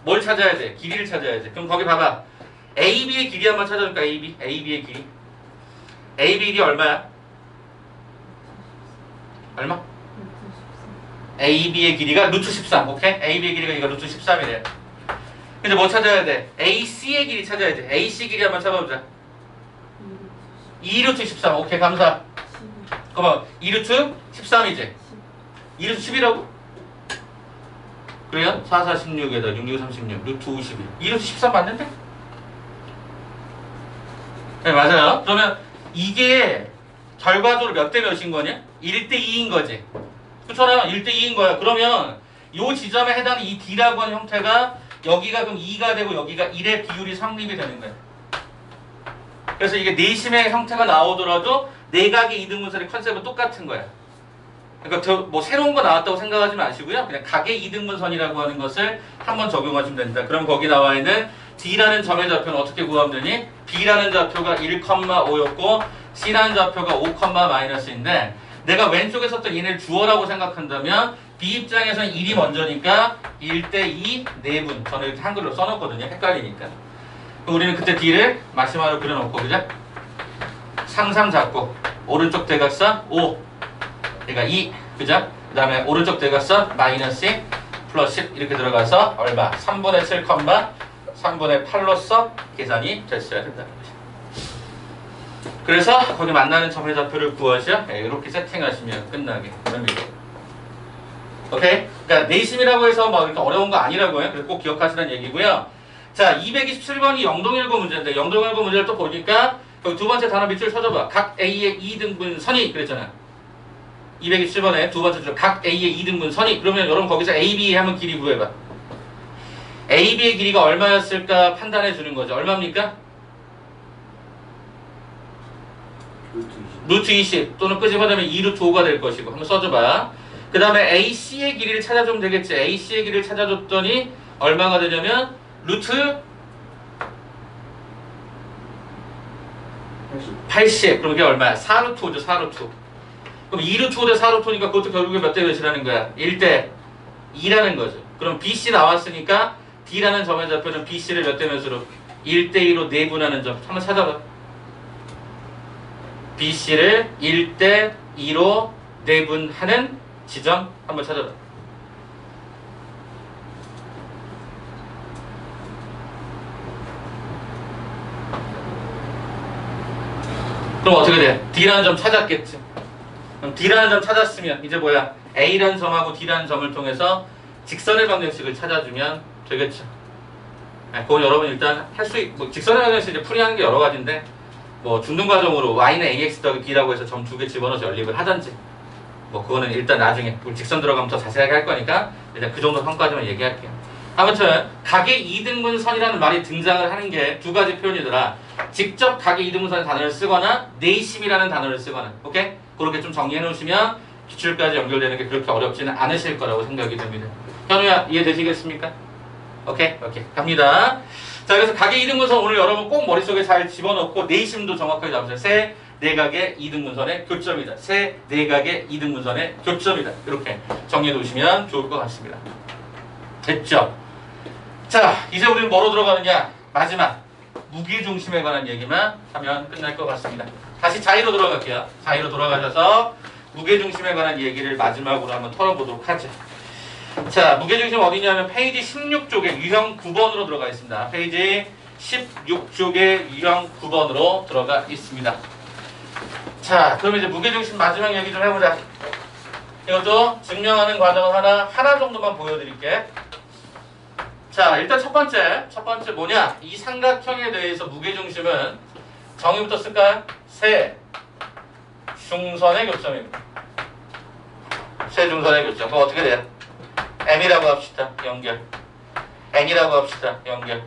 뭘 찾아야 돼? 길이를 찾아야 돼. 그럼 거기 봐봐. AB의 길이 한번 찾아줄까? AB의 길이. AB 길이 얼마야? 얼마? AB의 길이가 루트 13, 오케이? AB의 길이가 이거 루트 13이래. 근데 뭐 찾아야 돼? AC의 길이 찾아야 돼. AC 길이 한번 찾아보자. 2루트 13, 오케이, 감사. 그러면 2루트 13이지? 2루트 10이라고? 그래요? 4, 4, 16에다 6, 6, 36, 루트 51. 2루트 13 맞는데? 네, 맞아요. 그러면 이게 결과적으로 몇 대 몇인 거냐? 1대 2인 거지. 그렇잖아요. 1대 2인 거야. 그러면 요 지점에 해당하는 이 D라고 하는 형태가 여기가 그럼 2가 되고 여기가 1의 비율이 성립이 되는 거야. 그래서 이게 내심의 형태가 나오더라도 내각의 이등분선의 컨셉은 똑같은 거야. 그러니까 뭐 새로운 거 나왔다고 생각하지 마시고요. 그냥 각의 이등분선이라고 하는 것을 한번 적용하시면 됩니다. 그럼 거기 나와 있는 D라는 점의 좌표는 어떻게 구하면 되니? B라는 좌표가 1,5였고 C라는 좌표가 5,-인데 내가 왼쪽에 썼던 얘네를 주어라고 생각한다면 B 입장에서는 1이 먼저니까 1대 2 4분. 저는 이렇게 한글로 써놓거든요. 헷갈리니까. 그럼 우리는 그때 D를 마지막으로 그려놓고 그죠? 상상 잡고 오른쪽 대각선 5 그러니까 2 그죠? 그 다음에 오른쪽 대각선 마이너스 1 플러스 10 이렇게 들어가서 얼마? 3분의 7, 3분의 8로서 계산이 됐어야 된다는 거죠. 그래서 거기 만나는 점의 좌표를 구하셔. 네, 이렇게 세팅하시면 끝나게 됩니다. 오케이? 그러니까 내심이라고 해서 막 이렇게 어려운 거 아니라고요. 그래서 꼭 기억하시라는 얘기고요. 자, 227번이 영동일고 문제인데 영동일고 문제를 또 보니까 여기 두 번째 단어 밑줄 쳐줘봐. 각 A의 2등분선이 그랬잖아. 227번에 두 번째 줄 각 A의 2등분선이 그러면 여러분 거기서 AB 하면 길이 구해봐. AB의 길이가 얼마였을까 판단해 주는 거죠. 얼마입니까? 루트 20 또는 끄집어내면 2루트 5가 될 것이고 한번 써줘봐. 그 다음에 AC의 길이를 찾아주면 되겠지. AC의 길이를 찾아줬더니 얼마가 되냐면 루트 80 그럼 이게 얼마야? 4루트 5죠. 4루트 5. 그럼 2루트 5 대 4루트 5니까 그것도 결국에 몇 대 몇이라는 거야? 1대 2라는 거죠. 그럼 BC 나왔으니까 D라는 점의 좌표는 BC를 몇 대 몇으로? 1대 2로 내분하는 점. 한번 찾아봐. BC를 1대 2로 내분하는 지점 한번 찾아봐. 그럼 어떻게 돼? D라는 점 찾았겠지. 그럼 D라는 점 찾았으면 이제 뭐야? A라는 점하고 D라는 점을 통해서 직선의 방정식을 찾아주면 되겠죠. 그건 여러분 일단 할 수 있고 직선의 방정식 이제 풀이하는 게 여러 가지인데 뭐 중등 과정으로 y는 ax 더하기 b라고 해서 점 두 개 집어넣어서 연립을 하든지 뭐 그거는 일단 나중에 우리 직선 들어가면 더 자세하게 할 거니까 일단 그 정도 선까지만 얘기할게요. 아무튼 각의 이등분선이라는 말이 등장을 하는 게 두 가지 표현이더라. 직접 각의 이등분선의 단어를 쓰거나 내심이라는 단어를 쓰거나 오케이? 그렇게 좀 정리해 놓으시면 기출까지 연결되는 게 그렇게 어렵지는 않으실 거라고 생각이 듭니다. 현우야 이해되시겠습니까? 오케이 갑니다. 자 그래서 각의 이등분선 오늘 여러분 꼭 머릿속에 잘 집어넣고 내심도 정확하게 잡으세요. 세 내각의 이등분선의 교점이다. 세 내각의 이등분선의 교점이다. 이렇게 정리해 놓으시면 좋을 것 같습니다. 됐죠? 자 이제 우리는 뭐로 들어가느냐? 마지막 무게중심에 관한 얘기만 하면 끝날 것 같습니다. 다시 자의로 돌아갈게요. 자의로 돌아가셔서 무게중심에 관한 얘기를 마지막으로 한번 털어보도록 하죠. 자, 무게중심 어디냐면 페이지 16쪽에 유형 9번으로 들어가 있습니다. 페이지 16쪽에 유형 9번으로 들어가 있습니다. 자, 그럼 이제 무게중심 마지막 얘기 좀 해보자. 이것도 증명하는 과정을 하나 정도만 보여드릴게. 자, 일단 첫 번째 뭐냐? 이 삼각형에 대해서 무게중심은 정의부터 쓸까요? 세 중선의 교점입니다. 세 중선의 교점. 그럼 어떻게 돼요? M이라고 합시다. 연결. N이라고 합시다. 연결.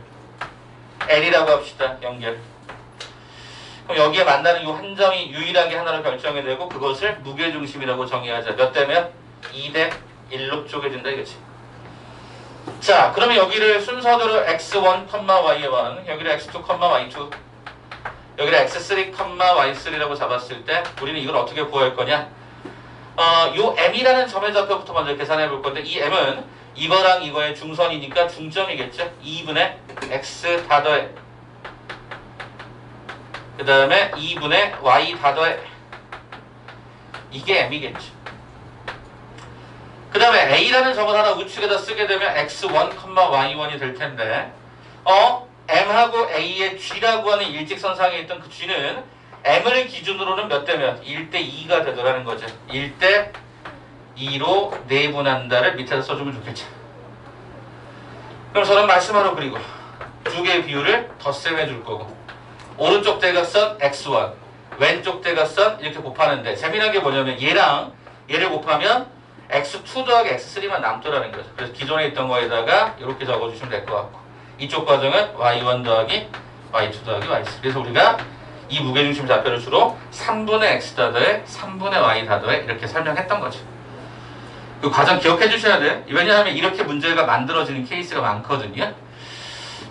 L이라고 합시다. 연결. 그럼 여기에 만나는 이 한 점이 유일하게 하나로 결정이 되고 그것을 무게중심이라고 정의하자. 몇 대면? 2대 1로 쪼개진다 이거지. 자, 그러면 여기를 순서대로 x1, y1, 여기를 x2, y2, 여기를 x3, y3라고 잡았을 때 우리는 이걸 어떻게 구할 거냐? 요 m이라는 점의 좌표부터 먼저 계산해 볼 건데 이 m은 이거랑 이거의 중선이니까 중점이겠죠? 2분의 x 다 더해 그 다음에 2분의 y 다 더해 이게 m이겠죠. 그 다음에 a라는 점을 하나 우측에다 쓰게 되면 x1, y1이 될 텐데 m하고 a의 g라고 하는 일직선상에 있던 그 g는 m을 기준으로는 몇 대 몇? 1대 2가 되더라는 거죠. 1대 2로 내분한다를 밑에서 써주면 좋겠죠. 그럼 저는 말씀하러 그리고 두 개의 비율을 덧셈해 줄 거고 오른쪽 대각선 x1, 왼쪽 대각선 이렇게 곱하는데 재미난 게 뭐냐면 얘를 곱하면 x2 더하기 x3만 남더라는 거죠. 그래서 기존에 있던 거에다가 이렇게 적어주시면 될 것 같고 이쪽 과정은 y1 더하기 y2 더하기 y3. 그래서 우리가 이 무게중심 좌표를 주로 3분의 x 다더에 3분의 y 다더에 이렇게 설명했던 거죠. 그 과정 기억해 주셔야 돼. 왜냐하면 이렇게 문제가 만들어지는 케이스가 많거든요.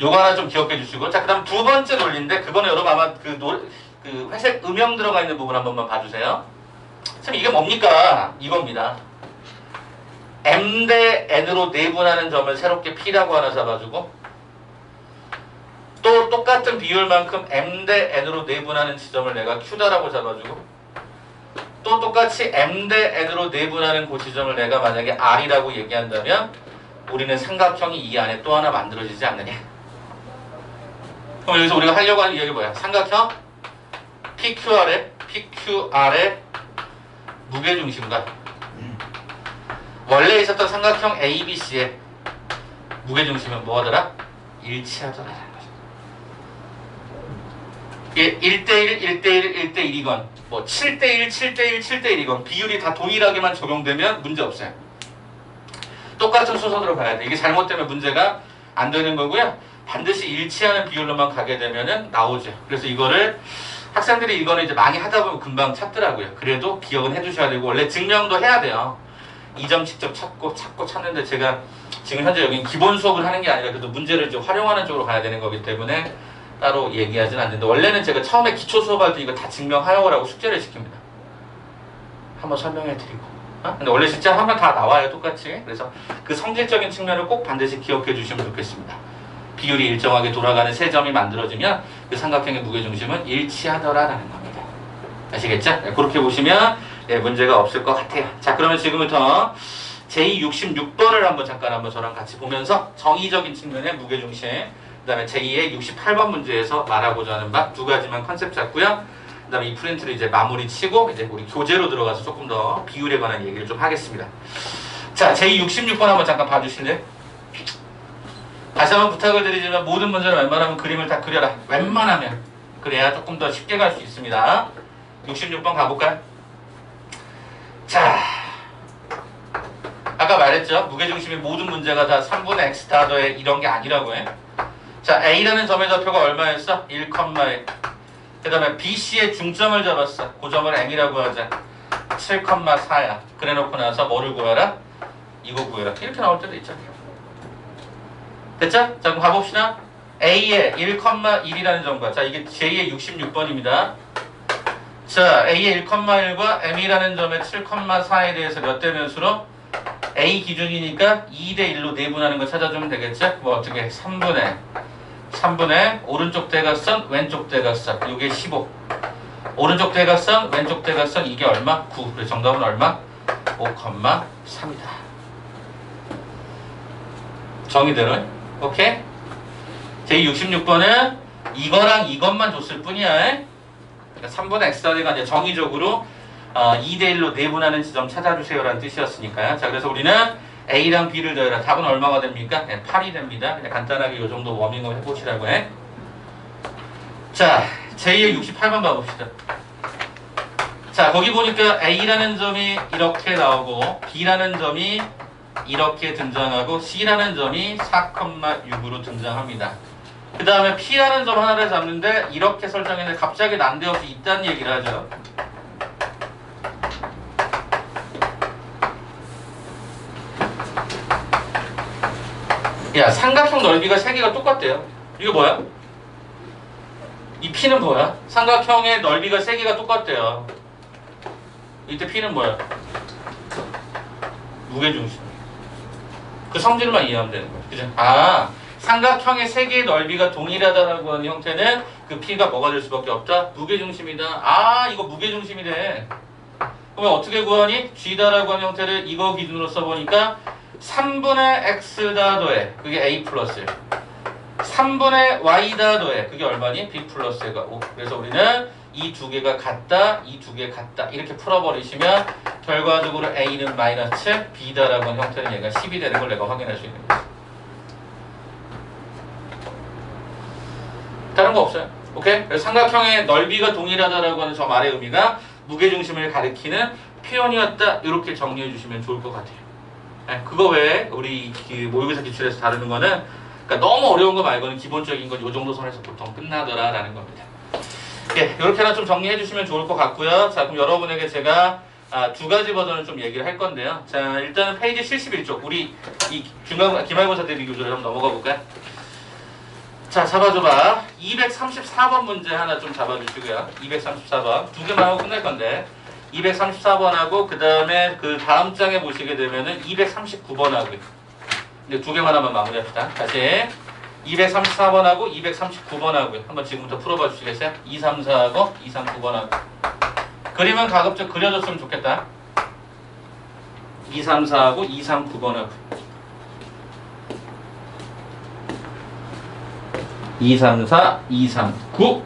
요거 하나 좀 기억해 주시고. 자, 그 다음 두 번째 논리인데, 그거는 여러분 아마 그 회색 음영 들어가 있는 부분 한 번만 봐주세요. 참, 이게 뭡니까? 이겁니다. m 대 n으로 내분하는 점을 새롭게 p라고 하나 잡아주고, 또 똑같은 비율만큼 m 대 n으로 내분하는 지점을 내가 q다라고 잡아주고, 또 똑같이 m 대 n으로 내분하는 그 지점을 내가 만약에 r이라고 얘기한다면 우리는 삼각형이 이 안에 또 하나 만들어지지 않느냐. 그럼 여기서 우리가 하려고 하는 이야기 뭐야? 삼각형 PQR의 무게중심과 원래 있었던 삼각형 ABC의 무게중심은 뭐하더라? 일치하더라. 이게 1대1, 1대1, 1대1이건 뭐 7대1, 7대1, 7대1이건 비율이 다 동일하게만 적용되면 문제 없어요. 똑같은 순서대로 가야 돼. 이게 잘못되면 문제가 안 되는 거고요. 반드시 일치하는 비율로만 가게 되면은 나오죠. 그래서 이거를 학생들이 이거는 이제 많이 하다 보면 금방 찾더라고요. 그래도 기억은 해두셔야 되고 원래 증명도 해야 돼요. 이 점 직접 찾고 찾는데 제가 지금 현재 여기 기본 수업을 하는 게 아니라 그래도 문제를 이제 활용하는 쪽으로 가야 되는 거기 때문에 따로 얘기하진 않는데 원래는 제가 처음에 기초 수업할 때 이거 다 증명하라고 숙제를 시킵니다. 한번 설명해 드리고. 근데 원래 진짜 하면 다 나와요, 똑같이. 그래서 그 성질적인 측면을 꼭 반드시 기억해 주시면 좋겠습니다. 비율이 일정하게 돌아가는 세 점이 만들어지면 그 삼각형의 무게중심은 일치하더라라는 겁니다. 아시겠죠? 네, 그렇게 보시면 문제가 없을 것 같아요. 자, 그러면 지금부터 제266번을 한번 잠깐 저랑 같이 보면서 정의적인 측면의 무게중심, 그 다음에 제2의 68번 문제에서 말하고자 하는 바 두 가지만 컨셉 잡고요. 그 다음에 이 프린트를 이제 마무리 치고 이제 우리 교재로 들어가서 조금 더 비율에 관한 얘기를 좀 하겠습니다. 자, 제266번 한번 잠깐 봐주실래요? 다시 한번 부탁을 드리지만 모든 문제는 웬만하면 그림을 다 그려라. 웬만하면. 그래야 조금 더 쉽게 갈 수 있습니다. 66번 가볼까요? 자, 아까 말했죠. 무게중심이 모든 문제가 다 3분의 x 다더에 이런 게 아니라고 해. 자, A라는 점의 좌표가 얼마였어? 1,1. 그 다음에 BC의 중점을 잡았어. 그 점을 M이라고 하자. 7,4야. 그래 놓고 나서 뭐를 구해라? 이거 구해라. 이렇게 나올 때도 있잖아. 됐죠? 자, 그럼 가봅시다. A의 1,1이라는 점과, 자, 이게 J의 66번입니다. 자, A의 1,1과 M이라는 점의 7,4에 대해서 몇 대 몇으로? A 기준이니까 2대 1로 내분하는 거 찾아주면 되겠죠? 뭐 어떻게? 3분의 오른쪽 대각선, 왼쪽 대각선. 이게 15. 오른쪽 대각선, 왼쪽 대각선 이게 얼마? 9. 그래서 정답은 얼마? 5,3이다. 정의대로. 오케이? 제66번은 이거랑 이것만 줬을 뿐이야. 그러니까 3분의 x가 이제 정의적으로 2대1로 내분하는 지점 찾아주세요라는 뜻이었으니까요. 자, 그래서 우리는 A랑 B를 더해라. 답은 얼마가 됩니까? 8이 됩니다. 그냥 간단하게 이 정도 워밍업 해보시라고 해. 자, 제2의 68번 봐봅시다. 자, 거기 보니까 A라는 점이 이렇게 나오고 B라는 점이 이렇게 등장하고 C라는 점이 4,6으로 등장합니다. 그 다음에 P라는 점 하나를 잡는데 이렇게 설정했는데 갑자기 난데없이 있다는 얘기를 하죠. 야, 삼각형 넓이가 3개가 똑같대요. 이거 뭐야? 이 P는 뭐야? 삼각형의 넓이가 3개가 똑같대요. 이때 P는 뭐야? 무게중심. 그 성질만 이해하면 되는 거야. 그죠? 아, 삼각형의 3개의 넓이가 동일하다라고 하는 형태는 그 P가 뭐가 될 수밖에 없다? 무게중심이다. 아, 이거 무게중심이래. 그러면 어떻게 구하니? G다라고 하는 형태를 이거 기준으로 써보니까 3분의 X다 더해. 그게 A 플러스 3분의 Y다 더해. 그게 얼마니? B 플러스가 5. 그래서 우리는 이 두 개가 같다, 이 두 개 같다. 이렇게 풀어버리시면 결과적으로 A는 마이너스 7, B다라고 하는 형태는 얘가 10이 되는 걸 내가 확인할 수 있는 거지. 다른 거 없어요. 오케이? 그래서 삼각형의 넓이가 동일하다라고 하는 저 말의 의미가 무게중심을 가리키는 표현이었다. 이렇게 정리해 주시면 좋을 것 같아요. 네, 그거 외에 우리 그 모의고사 기출에서 다루는 거는 그러니까 너무 어려운 거 말고는 기본적인 건 이 정도 선에서 보통 끝나더라라는 겁니다. 예, 이렇게 하나 좀 정리해 주시면 좋을 것 같고요. 자, 그럼 여러분에게 제가 두 가지 버전을 좀 얘기를 할 건데요. 자, 일단은 페이지 71쪽 우리 이 기말고사 대비 교재를 한번 넘어가 볼까요? 자, 잡아줘봐. 234번 문제 하나 좀 잡아주시고요. 234번 두 개만 하고 끝날 건데 234번하고 그 다음에 그 다음 장에 보시게 되면은 239번하고 이제 두 개만 하면 마무리합시다. 다시 234번하고 239번하고 한번 지금부터 풀어봐 주시겠어요? 234하고 239번하고 그림은 가급적 그려줬으면 좋겠다. 234하고 239번하고 234, 239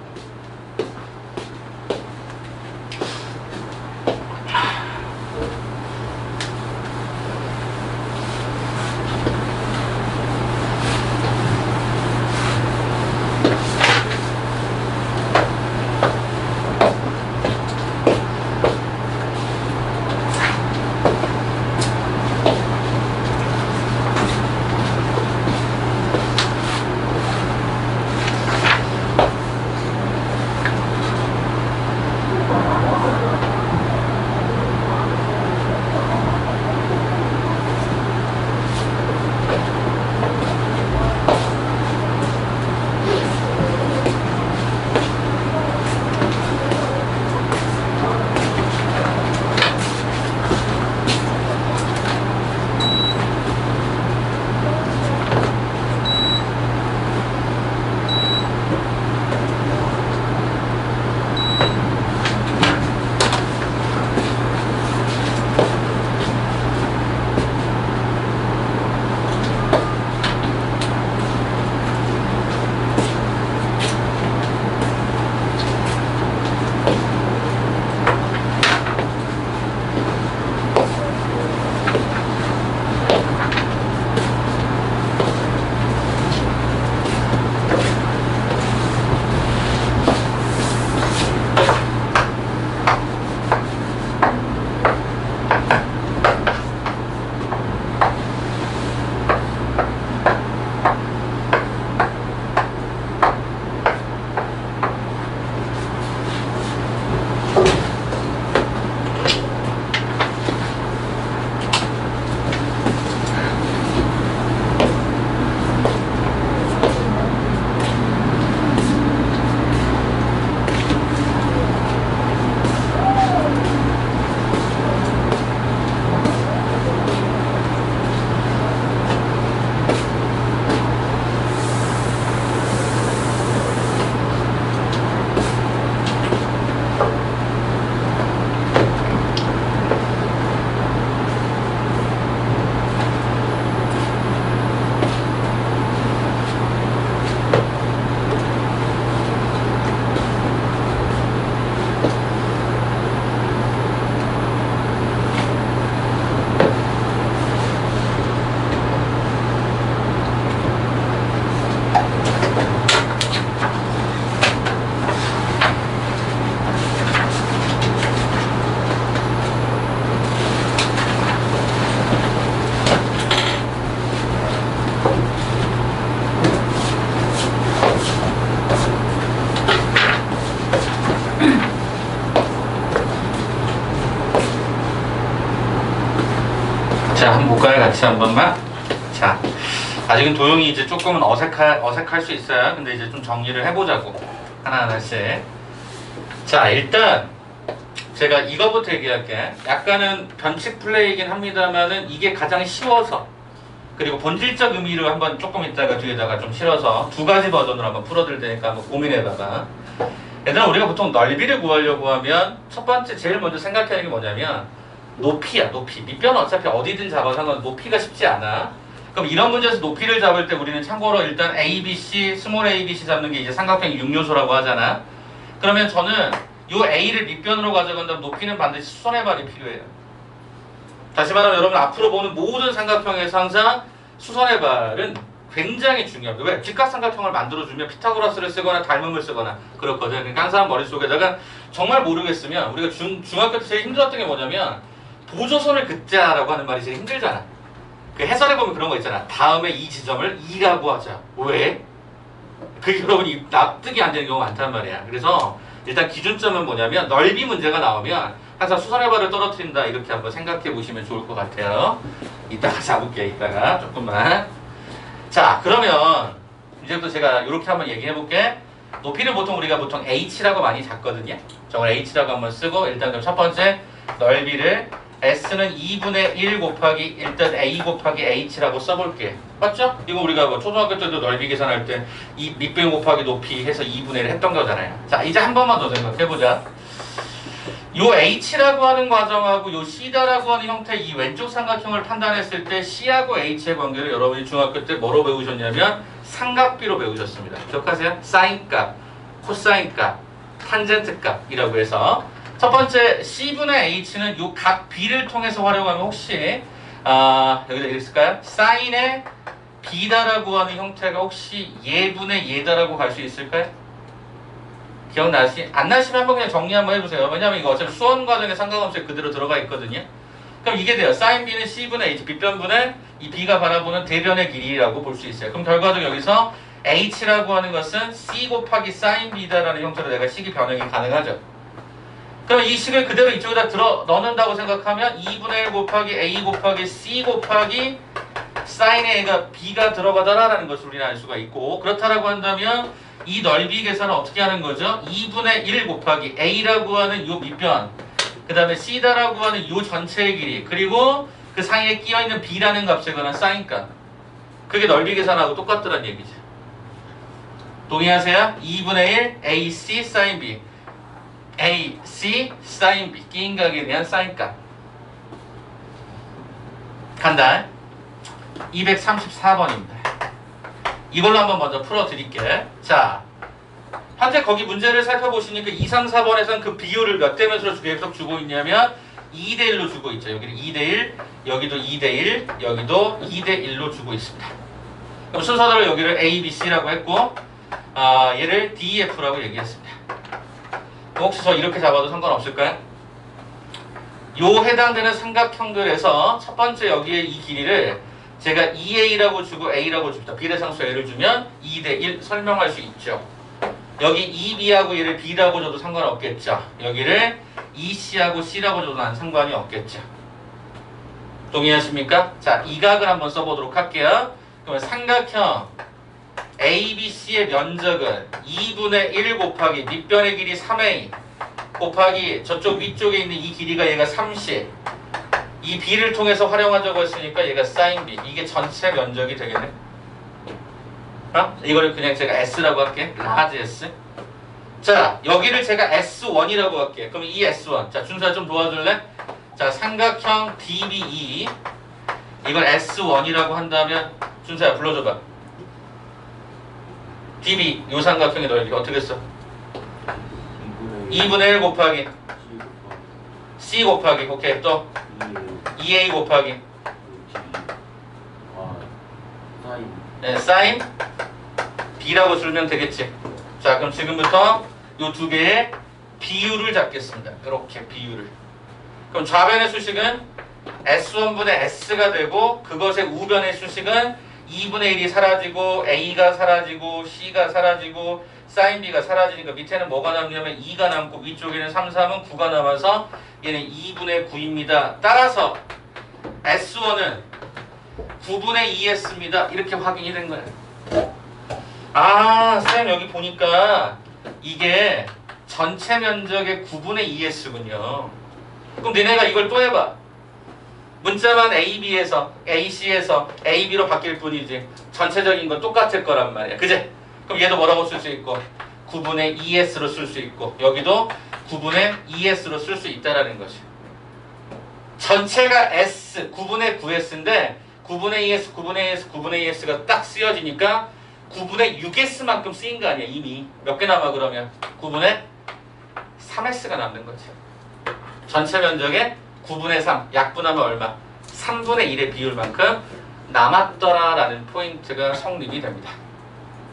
자, 한번 볼까요? 같이 한 번만. 자, 아직은 도형이 이제 조금은 어색할 수 있어요. 근데 이제 좀 정리를 해보자고. 하나하나씩. 자, 일단 제가 이거부터 얘기할게. 약간은 변칙 플레이이긴 합니다만은 이게 가장 쉬워서 그리고 본질적 의미를 한번 조금 이따가 뒤에다가 좀 실어서 두 가지 버전으로 한번 풀어드릴 테니까 한번 고민해봐봐. 얘들아, 우리가 보통 넓이를 구하려고 하면 첫 번째 제일 먼저 생각하는 게 뭐냐면 높이야, 높이. 밑변은 어차피 어디든 잡아서 상관 높이가 쉽지 않아. 그럼 이런 문제에서 높이를 잡을 때 우리는 참고로 일단 A, B, C, 스몰 A, B, C 잡는 게 이제 삼각형 6요소라고 하잖아. 그러면 저는 이 A를 밑변으로 가져간다면 높이는 반드시 수선의 발이 필요해요. 다시 말하면 여러분 앞으로 보는 모든 삼각형에서 항상 수선의 발은 굉장히 중요합니다. 왜? 직각삼각형을 만들어주면 피타고라스를 쓰거나 닮음을 쓰거나 그렇거든. 그러니까 항상 머릿속에다가 정말 모르겠으면 우리가 중학교 때 제일 힘들었던 게 뭐냐면 보조선을 긋자라고 하는 말이 제일 힘들잖아. 그 해설해보면 그런 거 있잖아. 다음에 이 지점을 2라고 하자. 왜? 그게 여러분이 납득이 안 되는 경우가 많단 말이야. 그래서 일단 기준점은 뭐냐면 넓이 문제가 나오면 항상 수선의 발을 떨어뜨린다 이렇게 한번 생각해 보시면 좋을 것 같아요. 이따가 잡을게요. 이따가 조금만. 자, 그러면 이제부터 제가 이렇게 한번 얘기해 볼게. 높이는 보통 우리가 보통 h라고 많이 잡거든요. 저걸 h라고 한번 쓰고 일단 그럼 첫 번째 넓이를 s는 2분의 1 곱하기 일단 a 곱하기 h라고 써볼게. 맞죠? 이거 우리가 뭐 초등학교 때도 넓이 계산할 때 이 밑변 곱하기 높이 해서 2분의 1 했던 거잖아요. 자, 이제 한 번만 더 생각해보자. 요 h라고 하는 과정하고 요 c다라고 하는 형태의 이 왼쪽 삼각형을 판단했을 때 c하고 h의 관계를 여러분이 중학교 때 뭐로 배우셨냐면 삼각비로 배우셨습니다. 기억하세요? 사인값, 코사인값, 탄젠트값이라고 해서 첫 번째 c분의 h는 요 각 b를 통해서 활용하면 혹시 여기다 이렇게 쓸까요? 사인의 b다라고 하는 형태가 혹시 예분의 예다라고 갈 수 있을까요? 기억나시? 안 나시면 한번 그냥 정리 한번 해보세요. 왜냐면 이거 어차피 수원 과정에 삼각함수에 그대로 들어가 있거든요. 그럼 이게 돼요. 사인 b는 c분의 h, 빗변분의 이 b가 바라보는 대변의 길이라고 볼 수 있어요. 그럼 결과적으로 여기서 h라고 하는 것은 c 곱하기 사인 b다라는 형태로 내가 식이 변형이 가능하죠. 그럼 이 식을 그대로 이쪽에다 넣는다고 생각하면 2분의 1 곱하기 a 곱하기 c 곱하기 사인 a가 b가 들어가다라는 것을 우리는 알 수가 있고, 그렇다라고 한다면 이 넓이 계산은 어떻게 하는 거죠? 2분의 1 곱하기 a라고 하는 요 밑변, 그 다음에 c다라고 하는 요 전체의 길이, 그리고 그 사이에 끼어있는 b라는 값에 관한 사인값, 그게 넓이 계산하고 똑같더란 얘기죠. 동의하세요? 2분의 1 ac sin b, ac sin b, 끼인 각에 대한 사인값. 간다. 234번입니다. 이걸로 한번 먼저 풀어드릴게. 자, 현재 거기 문제를 살펴보시니까 2, 3, 4번에서는 그 비율을 몇 대 몇으로 계속 주고 있냐면 2대1로 주고 있죠. 여기는 2대1, 여기도 2대1, 여기도 2대1로 주고 있습니다. 그럼 순서대로 여기를 A, B, C라고 했고 얘를 D, F라고 얘기했습니다. 혹시 저 이렇게 잡아도 상관없을까요? 요 해당되는 삼각형들에서 첫 번째 여기에 이 길이를 제가 2a라고 주고 a라고 줍니다. 비례상수 a를 주면 2대1 설명할 수 있죠. 여기 2b하고 얘를 b라고 줘도 상관없겠죠. 여기를 2c하고 c라고 줘도 난 상관이 없겠죠. 동의하십니까? 자, 이 각을 한번 써보도록 할게요. 그러면 삼각형 ABC의 면적은 2분의 1 곱하기 밑변의 길이 3a 곱하기 저쪽 위쪽에 있는 이 길이가 얘가 30, 이 b를 통해서 활용하자고 했으니까 얘가 sin b, 이게 전체 면적이 되겠네. 이거를 그냥 제가 s라고 할게. 라지 s. 자, 여기를 제가 s1이라고 할게. 그럼 이 s1, 자 준수야 좀 도와줄래? 자, 삼각형 DBE, 이걸 s1이라고 한다면 준수야 불러줘봐. DB, 요 삼각형의 넓이 어떻게 써? 2분의 1 곱하기 C 곱하기, 오케이, 또 2A 곱하기 네, sin B라고 쓰면 되겠지. 자, 그럼 지금부터 요 두 개의 비율을 잡겠습니다. 이렇게 비율을. 그럼 좌변의 수식은 S1분의 S가 되고, 그것의 우변의 수식은 2분의 1이 사라지고 A가 사라지고 C가 사라지고 sin B가 사라지니까 밑에는 뭐가 남냐면 2가 남고 위쪽에는 3, 3은 9가 남아서 얘는 2분의 9입니다. 따라서 S1은 9분의 2S입니다. 이렇게 확인이 된 거예요. 아, 쌤 여기 보니까 이게 전체 면적의 9분의 2S군요. 그럼 너네가 이걸 또 해봐. 문자만 AB에서 AC에서 AB로 바뀔 뿐이지 전체적인 건 똑같을 거란 말이야. 그제? 그럼 얘도 뭐라고 쓸 수 있고 9분의 2S로 쓸 수 있고 여기도 9분의 2S로 쓸 수 있다라는 것이. 전체가 S 9분의 9S인데 9분의 2S, 2S, 9분의 2S가 딱 쓰여지니까 9분의 6S만큼 쓰인 거 아니야 이미. 몇 개 남아 그러면? 9분의 3S가 남는 거지. 전체 면적의 9분의 3, 약분하면 얼마? 3분의 1의 비율만큼 남았더라라는 포인트가 성립이 됩니다.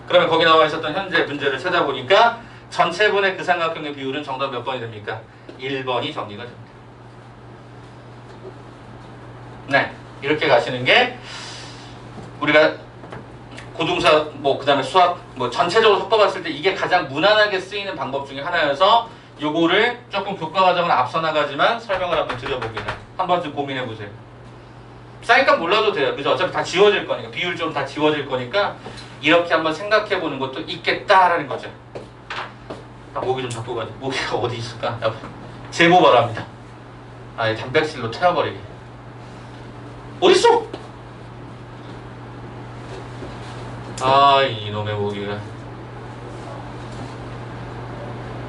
그러면 거기 나와 있었던 현재 문제를 찾아보니까 전체분의 그 삼각형의 비율은 정답 몇 번이 됩니까? 1번이 정리가 됩니다. 네, 이렇게 가시는 게 우리가 고등사 그 다음에 수학 전체적으로 섞어봤을 때 이게 가장 무난하게 쓰이는 방법 중에 하나여서 요거를 조금 교과 과정은 앞서 나가지만 설명을 한번 드려봅니다. 한 번쯤 고민해 보세요. 쌓이니까 몰라도 돼요. 그죠? 어차피 다 지워질 거니까 비율적으로 다 지워질 거니까 이렇게 한번 생각해 보는 것도 있겠다라는 거죠. 목이 좀 잡고 가자. 모기가 어디 있을까? 제보 바랍니다. 단백질로 태워버리게. 어딨어? 이놈의 모기가.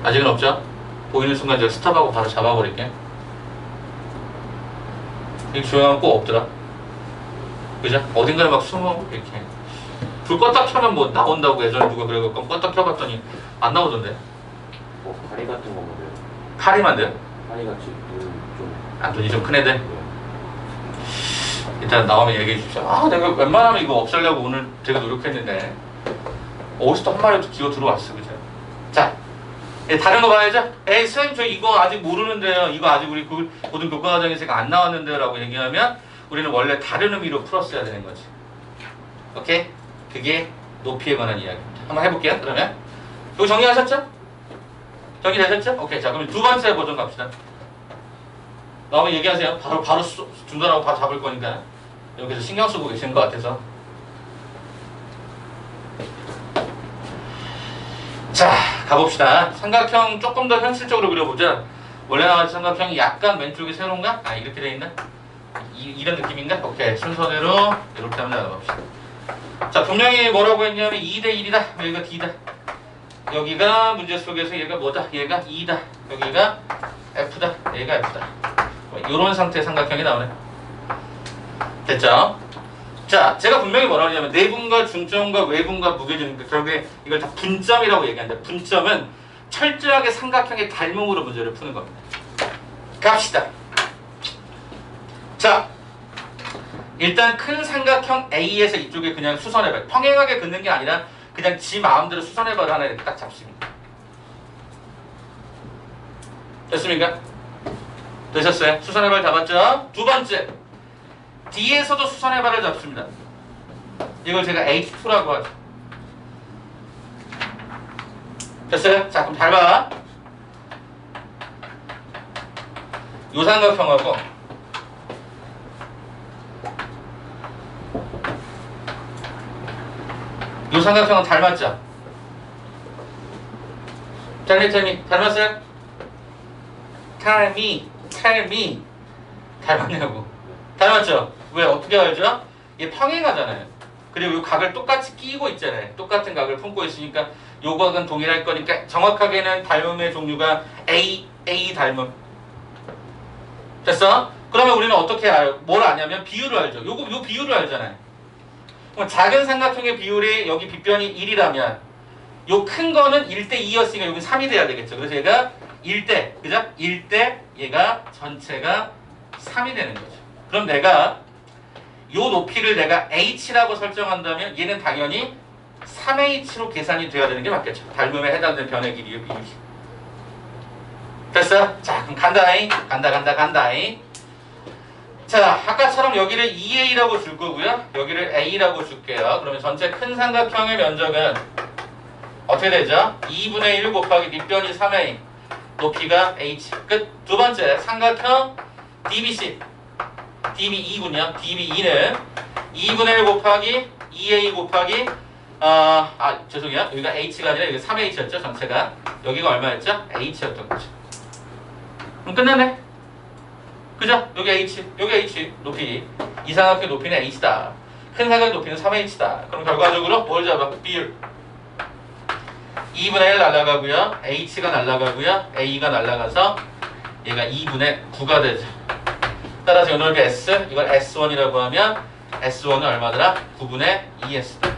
아직은 없죠? 보이는 순간 제가 스탑하고 바로 잡아버릴게. 이렇게 조용하면 꼭 없더라. 그죠? 어딘가에 막 숨어 이렇게. 불 껐다 켜면 뭐 나온다고 예전에 누가 그래갖고 껐다 켜봤더니 안 나오던데. 가리 같은 거 먹어요. 카리만 돼요? 가리같이 좀. 눈이 좀 큰 애들? 일단 나오면 얘기해 주십시오. 내가 웬만하면 이거 없애려고 오늘 되게 노력했는데 어디서 또 한 마리도 기어 들어왔어. 그죠? 자, 다른 거 봐야죠. 선생님 저 이거 아직 모르는데요. 이거 아직 우리 고등 교과 과정에서 안 나왔는데요 라고 얘기하면 우리는 원래 다른 의미로 풀었어야 되는 거지. 오케이? 그게 높이에 관한 이야기입니다. 한번 해볼게요. 그러면 이거 정리하셨죠? 정리되셨죠? 오케이. 자, 그럼 두 번째 버전 갑시다. 나오면 얘기하세요. 바로 중단하고 바로 잡을 거니까. 여기서 신경 쓰고 계시는 것 같아서. 자, 가봅시다. 삼각형 조금 더 현실적으로 그려보자. 원래 나왔던 삼각형이 약간 왼쪽이 세로인가? 이렇게 돼 있나? 이런 느낌인가? 오케이. 순서대로 이렇게 한번 나가봅시다. 자, 분명히 뭐라고 했냐면 2대1이다. 여기가 D다. 여기가 문제 속에서 얘가 뭐다? 얘가 2다. 여기가 F다. 얘가 F다. 이런 상태의 삼각형이 나오네. 됐죠? 자, 제가 분명히 뭐라고 하냐면 내분과 중점과 외분과 무게중, 결국에 이걸 다 분점이라고 얘기하는데 분점은 철저하게 삼각형의 닮음으로 문제를 푸는 겁니다. 갑시다. 자, 일단 큰 삼각형 A에서 이쪽에 그냥 수선해봐요. 평행하게 긋는 게 아니라 그냥 지 마음대로 수선해봐도 하나 이렇게 딱 잡습니다. 됐습니까? 되셨어요? 수선의 발 잡았죠? 두 번째, D에서도 수선의 발을 잡습니다. 이걸 제가 H2라고 하죠. 됐어요? 자, 그럼 잘 봐. 요 삼각형하고 요 삼각형은 닮았죠? 닮았어요? Tell me. 닮았냐고. 닮았죠? 왜? 어떻게 알죠? 이게 평행하잖아요. 그리고 이 각을 똑같이 끼고 있잖아요. 똑같은 각을 품고 있으니까 요 각은 동일할 거니까 정확하게는 닮음의 종류가 A 닮음. 됐어? 그러면 우리는 어떻게 알아요? 뭘 아냐면 비율을 알죠. 요 비율을 알잖아요. 그럼 작은 삼각형의 비율이 여기 빗변이 1이라면 요 큰 거는 1대2였으니까 여기 3이 돼야 되겠죠. 그래서 얘가 1대, 그죠? 1대 얘가 전체가 3이 되는 거죠. 그럼 내가 요 높이를 내가 h라고 설정한다면 얘는 당연히 3h로 계산이 돼야 되는 게 맞겠죠. 닮음에 해당되는 변의 길이의 비율이. 됐어? 자, 그럼 간다잉. 간다잉. 자, 아까처럼 여기를 2a라고 줄 거고요. 여기를 a라고 줄게요. 그러면 전체 큰 삼각형의 면적은 어떻게 되죠? 2분의 1 곱하기 밑변이 3a. 높이가 h. 끝. 두 번째, 삼각형 DBC. DB2군요. DB2는 2분의 1 곱하기 2a 곱하기 죄송해요. 여기가 h가 아니라 여기 3h였죠. 전체가. 여기가 얼마였죠? h였던 거죠. 그럼 끝났네. 그죠? 여기 h 높이. 이 삼각형 높이는 h다. 큰 삼각형 높이는 3h다. 그럼 결과적으로 뭘 잡아? 비율. 2분의 1 날아가고요. h가 날아가고요. a가 날아가서 얘가 2분의 9가 되죠. 따라서 이 넓이 s, 이걸 s1이라고 하면 s1은 얼마더라? 9분의 2s.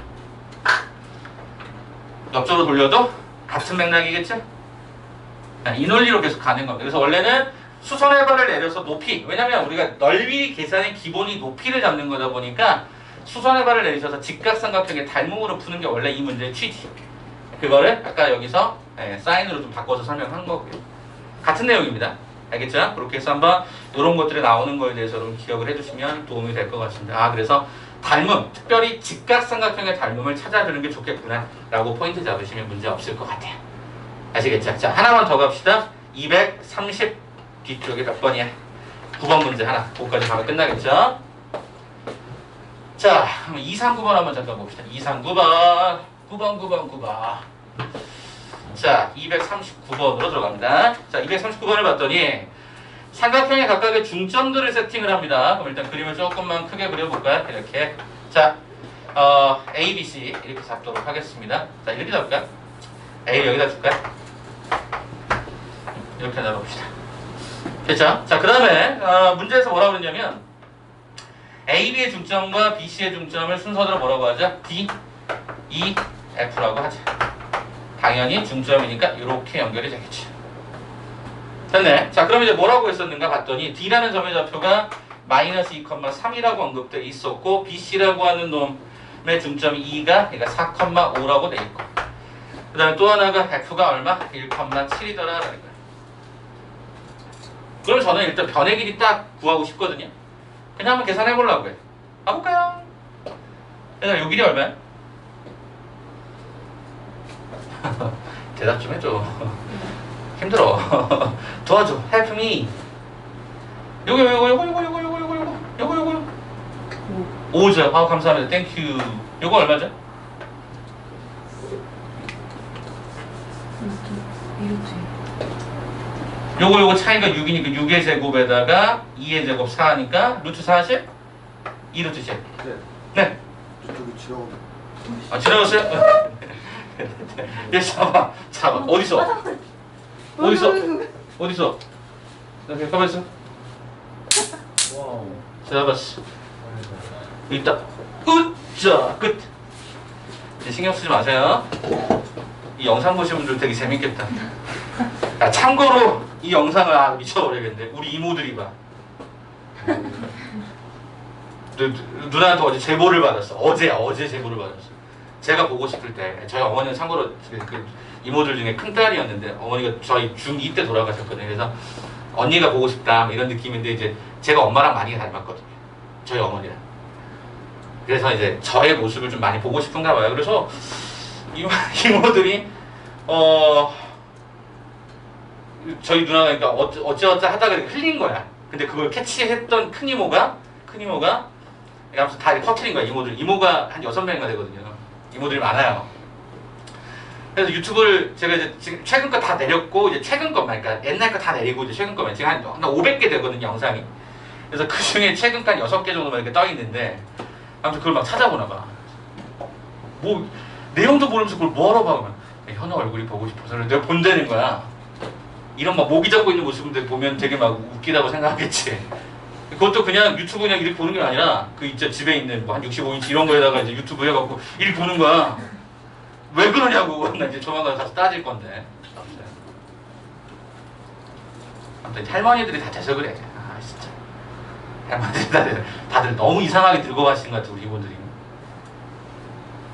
옆쪽으로 돌려도 같은 맥락이겠죠? 이 논리로 계속 가는 겁니다. 그래서 원래는 수선의 발을 내려서 높이, 왜냐면 우리가 넓이 계산의 기본이 높이를 잡는 거다 보니까 수선의 발을 내리셔서 직각삼각형의 닮음으로 푸는 게 원래 이 문제의 취지. 그거를 아까 여기서 사인으로 좀 바꿔서 설명한 거고요. 같은 내용입니다. 알겠죠? 그렇게 해서 한번 이런 것들이 나오는 거에 대해서 좀 기억을 해주시면 도움이 될 것 같습니다. 그래서 닮음, 특별히 직각삼각형의 닮음을 찾아주는 게 좋겠구나 라고 포인트 잡으시면 문제 없을 것 같아요. 아시겠죠? 자, 하나만 더 갑시다. 230 뒤쪽에 몇 번이야? 9번 문제 하나. 그거까지 바로 끝나겠죠? 자, 그럼 2, 3, 9번 한번 잠깐 봅시다. 2, 3, 9번. 9번. 자, 239번으로 들어갑니다. 자, 239번을 봤더니 삼각형의 각각의 중점들을 세팅을 합니다. 그럼 일단 그림을 조금만 크게 그려볼까요? 이렇게. 자, A, B, C 이렇게 잡도록 하겠습니다. 자, 이렇게 잡을까요? A 여기다 줄까요? 이렇게 잡아봅시다. 됐죠? 자, 그 다음에 문제에서 뭐라고 그랬냐면 A, B의 중점과 B, C의 중점을 순서대로 뭐라고 하죠? D, E, F라고 하죠. 당연히 중점이니까 이렇게 연결이 되겠죠. 됐네. 자, 그럼 이제 뭐라고 했었는가 봤더니 D라는 점의 좌표가 마이너스 2,3이라고 언급되어 있었고 BC라고 하는 놈의 중점이 2가 그러니까 4,5라고 되어 있고 그 다음에 또 하나가 F가 얼마? 1,7이더라 라는 거예요. 그럼 저는 일단 변의 길이 딱 구하고 싶거든요. 그냥 한번 계산해 보려고 해. 가볼까요? 그래서 요 길이 얼마야? 대답 좀 해줘. 힘들어. 도와줘. Help me. 요거 5죠. 감사합니다. 땡큐. 요거 얼마죠? 요거 차이가 6이니까 6의 제곱에다가 2의 제곱 4니까 루트 40? 2 루트 10. 네. 저쪽이 지나오네. 지나갔어요? 얘 잡아. 어디서? 나 그냥 가만 있어. 와우. 잡았어. 있다. 으쌰 끝. 이제 신경 쓰지 마세요. 이 영상 보시는 분들 되게 재밌겠다. 참고로 이 영상을 미쳐버리겠는데 우리 이모들이 봐. 누나한테 어제 제보를 받았어. 어제 제보를 받았어. 제가 보고 싶을 때 저희 어머니는 참고로 그 이모들 중에 큰딸이었는데 어머니가 저희 중2 때 돌아가셨거든요. 그래서 언니가 보고 싶다 뭐 이런 느낌인데 이제 제가 엄마랑 많이 닮았거든요. 저희 어머니랑. 그래서 이제 저의 모습을 좀 많이 보고 싶은가 봐요. 그래서 이모들이 저희 누나가 그러니까 어쩌어쩌 하다가 흘린 거야. 근데 그걸 캐치했던 큰 이모가 아무튼 다 이렇게 터트린 거야. 이모가 한 6명인가 되거든요. 이모들이 많아요. 그래서 유튜브를 제가 이제 지금 최근 거 다 내렸고 이제 최근 것만 그러니까 옛날 거 다 내리고 이제 최근 거만 지금 한 500개 되거든요 영상이. 그래서 그 중에 최근 거 한 6개 정도만 이렇게 떠 있는데 아무튼 그걸 막 찾아보나 봐. 뭐 내용도 모르면서 그걸 뭐하러 봐 그러면 현우 얼굴이 보고 싶어서 내가 본다는 거야. 이런 막 모기 잡고 있는 모습들 보면 되게 막 웃기다고 생각하겠지. 그것도 그냥 유튜브 그냥 이렇게 보는 게 아니라 그 있죠 집에 있는 뭐 한 65인치 이런 거에다가 이제 유튜브 해갖고 이렇게 보는 거야. 왜 그러냐고. 나 이제 조만간 가서 따질 건데. 아무튼 할머니들이 다 돼서 그래. 진짜. 할머니들 다들 너무 이상하게 들고 가시는 것 같아 우리 이모들이.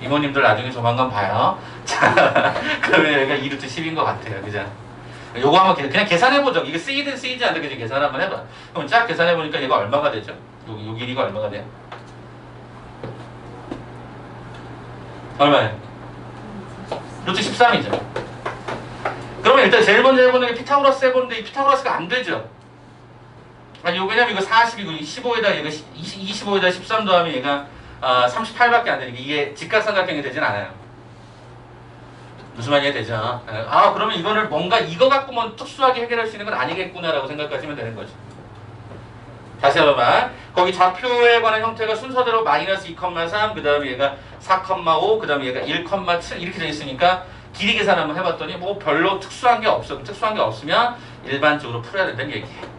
이모님들 나중에 조만간 봐요. 자, 그러면 여기가 2루트 10인 것 같아요. 그죠? 요거 한번 그냥 계산해보죠. 이게 쓰이든 쓰이지 않든 그냥 계산 한번 해봐. 그럼 쫙 계산해보니까 얘가 얼마가 되죠? 요 길이가 얼마가 돼요? 얼마예요? 루트 13이죠. 그러면 일단 제일 먼저 해보는 게 피타고라스 해보는데 이 피타고라스가 안 되죠. 아니 왜냐면 이거 40이고 15에다 얘가 25에다 13 더하면 얘가 38밖에 안 되니까 이게 직각삼각형이 되진 않아요. 무슨 말이 되죠? 그러면 이거를 뭔가 이거 갖고만 특수하게 해결할 수 있는 건 아니겠구나라고 생각하시면 되는 거죠. 다시 한번 거기 좌표에 관한 형태가 순서대로 마이너스 2,3 그 다음에 얘가 4,5 그 다음에 얘가 1,7 이렇게 되어 있으니까 길이 계산 한번 해봤더니 뭐 별로 특수한 게 없으면 일반적으로 풀어야 된다는 얘기예요.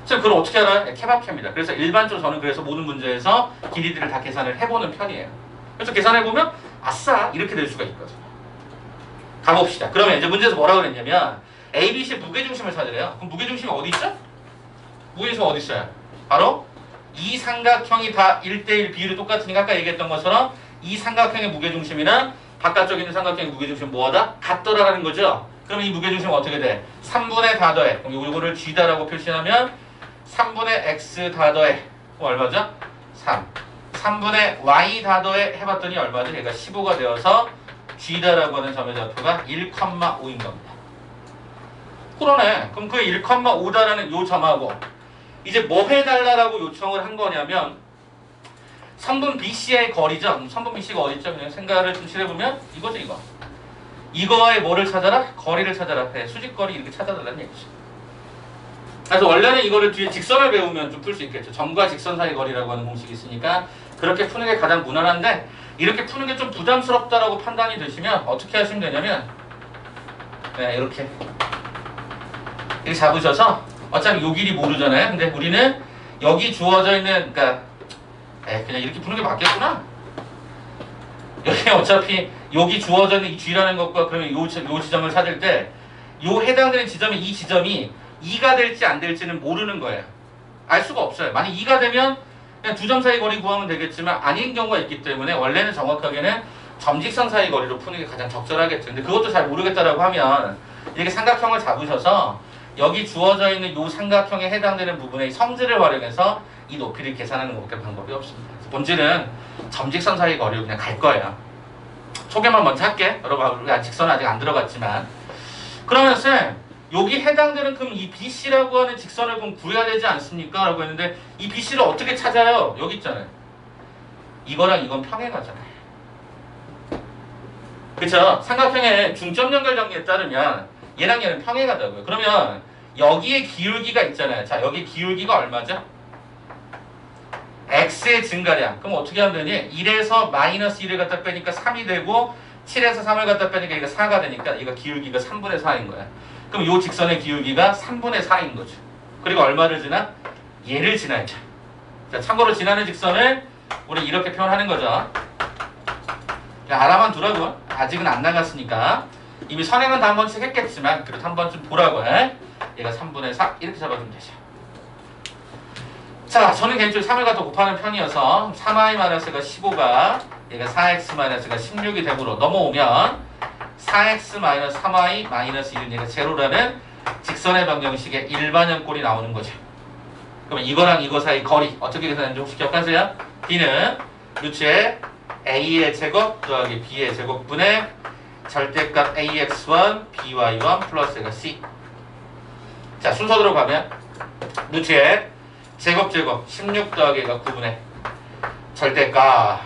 그래서 그걸 어떻게 알아요? 케바케입니다. 그래서 일반적으로 저는 그래서 모든 문제에서 길이들을 다 계산을 해보는 편이에요. 그래서 계산해보면 아싸 이렇게 될 수가 있거든요. 가봅시다. 그러면 이제 문제에서 뭐라고 그랬냐면 A, B, C 무게중심을 찾으래요. 그럼 무게중심이 어디 있죠? 무게중심 어디 있어요? 바로 이 삼각형이 다 1대1 비율이 똑같으니까 아까 얘기했던 것처럼 이 삼각형의 무게중심이랑 바깥쪽에 있는 삼각형의 무게중심은 뭐하다? 같더라라는 거죠. 그럼 이 무게중심은 어떻게 돼? 3분의 다 더해. 그럼 이거를 G다라고 표시하면 3분의 X 다 더해. 그럼 얼마죠? 3. 3분의 Y 다 더해 해봤더니 얼마죠? 얘가 15가 되어서 G다라고 하는 점의 좌표가 1,5인 겁니다. 그러네. 그럼 그 1,5다라는 요 점하고 이제 뭐 해달라고 요청을 한 거냐면 선분 BC의 거리죠. 선분 BC가 어디 있죠? 그냥 생각을 좀 칠해보면 이거죠, 이거. 이거의 뭐를 찾아라? 거리를 찾아라. 네, 수직거리 이렇게 찾아달라는 얘기죠. 그래서 원래는 이거를 뒤에 직선을 배우면 좀 풀 수 있겠죠. 점과 직선 사이 거리라고 하는 공식이 있으니까 그렇게 푸는 게 가장 무난한데 이렇게 푸는 게 좀 부담스럽다라고 판단이 되시면 어떻게 하시면 되냐면 네, 이렇게 잡으셔서 어차피 요 길이 모르잖아요. 근데 우리는 여기 주어져 있는 그러니까 그냥 이렇게 푸는 게 맞겠구나. 여기 어차피 여기 주어져 있는 이 G라는 것과 그러면 요 지점을 찾을 때 요 해당되는 지점이 이 지점이 2가 될지 안 될지는 모르는 거예요. 알 수가 없어요. 만약 2가 되면 그냥 두 점 사이 거리 구하면 되겠지만 아닌 경우가 있기 때문에 원래는 정확하게는 점직선 사이 거리로 푸는 게 가장 적절하겠죠. 근데 그것도 잘 모르겠다라고 하면 이렇게 삼각형을 잡으셔서 여기 주어져 있는 이 삼각형에 해당되는 부분의 성질을 활용해서 이 높이를 계산하는 것밖에 방법이 없습니다. 본질은 점직선 사이 거리로 그냥 갈 거예요. 소개만 먼저 할게. 여러분 우리 아직 직선은 아직 안 들어갔지만 그러면 쌤 여기 해당되는 그럼 이 BC라고 하는 직선을 그럼 구해야 되지 않습니까? 라고 했는데 이 BC를 어떻게 찾아요? 여기 있잖아요. 이거랑 이건 평행하잖아요. 그쵸? 삼각형의 중점 연결 정리에 따르면 얘랑 얘는 평행하다고요. 그러면 여기에 기울기가 있잖아요. 자, 여기 기울기가 얼마죠? x의 증가량. 그럼 어떻게 하면 되니? 1에서 마이너스 1을 갖다 빼니까 3이 되고 7에서 3을 갖다 빼니까 이거 4가 되니까 이거 기울기가 3분의 4인 거야. 그럼 이 직선의 기울기가 3분의 4인 거죠. 그리고 얼마를 지나? 얘를 지나야죠. 자, 참고로 지나는 직선을 우리 이렇게 표현하는 거죠. 그냥 알아만 두라고. 아직은 안 나갔으니까. 이미 선행은 다 한 번씩 했겠지만 그래도 한 번쯤 보라고 해. 얘가 3분의 4 이렇게 잡아주면 되죠. 자, 저는 개인적으로 3을 갖다 곱하는 편이어서 3i-가 15가 얘가 4x-가 16이 되므로 넘어오면 4x-3i-1은 얘가 제로라는 직선의 방정식의 일반형 꼴이 나오는 거죠. 그러면 이거랑 이거 사이 거리 어떻게 계산하는지 혹시 기억하세요? b는 루트의 a의 제곱 더하기 b의 제곱분의 절대값 ax1 by1 플러스 얘가 c. 자, 순서대로 가면 루트의 제곱 16 더하기 얘가 9분의 절대값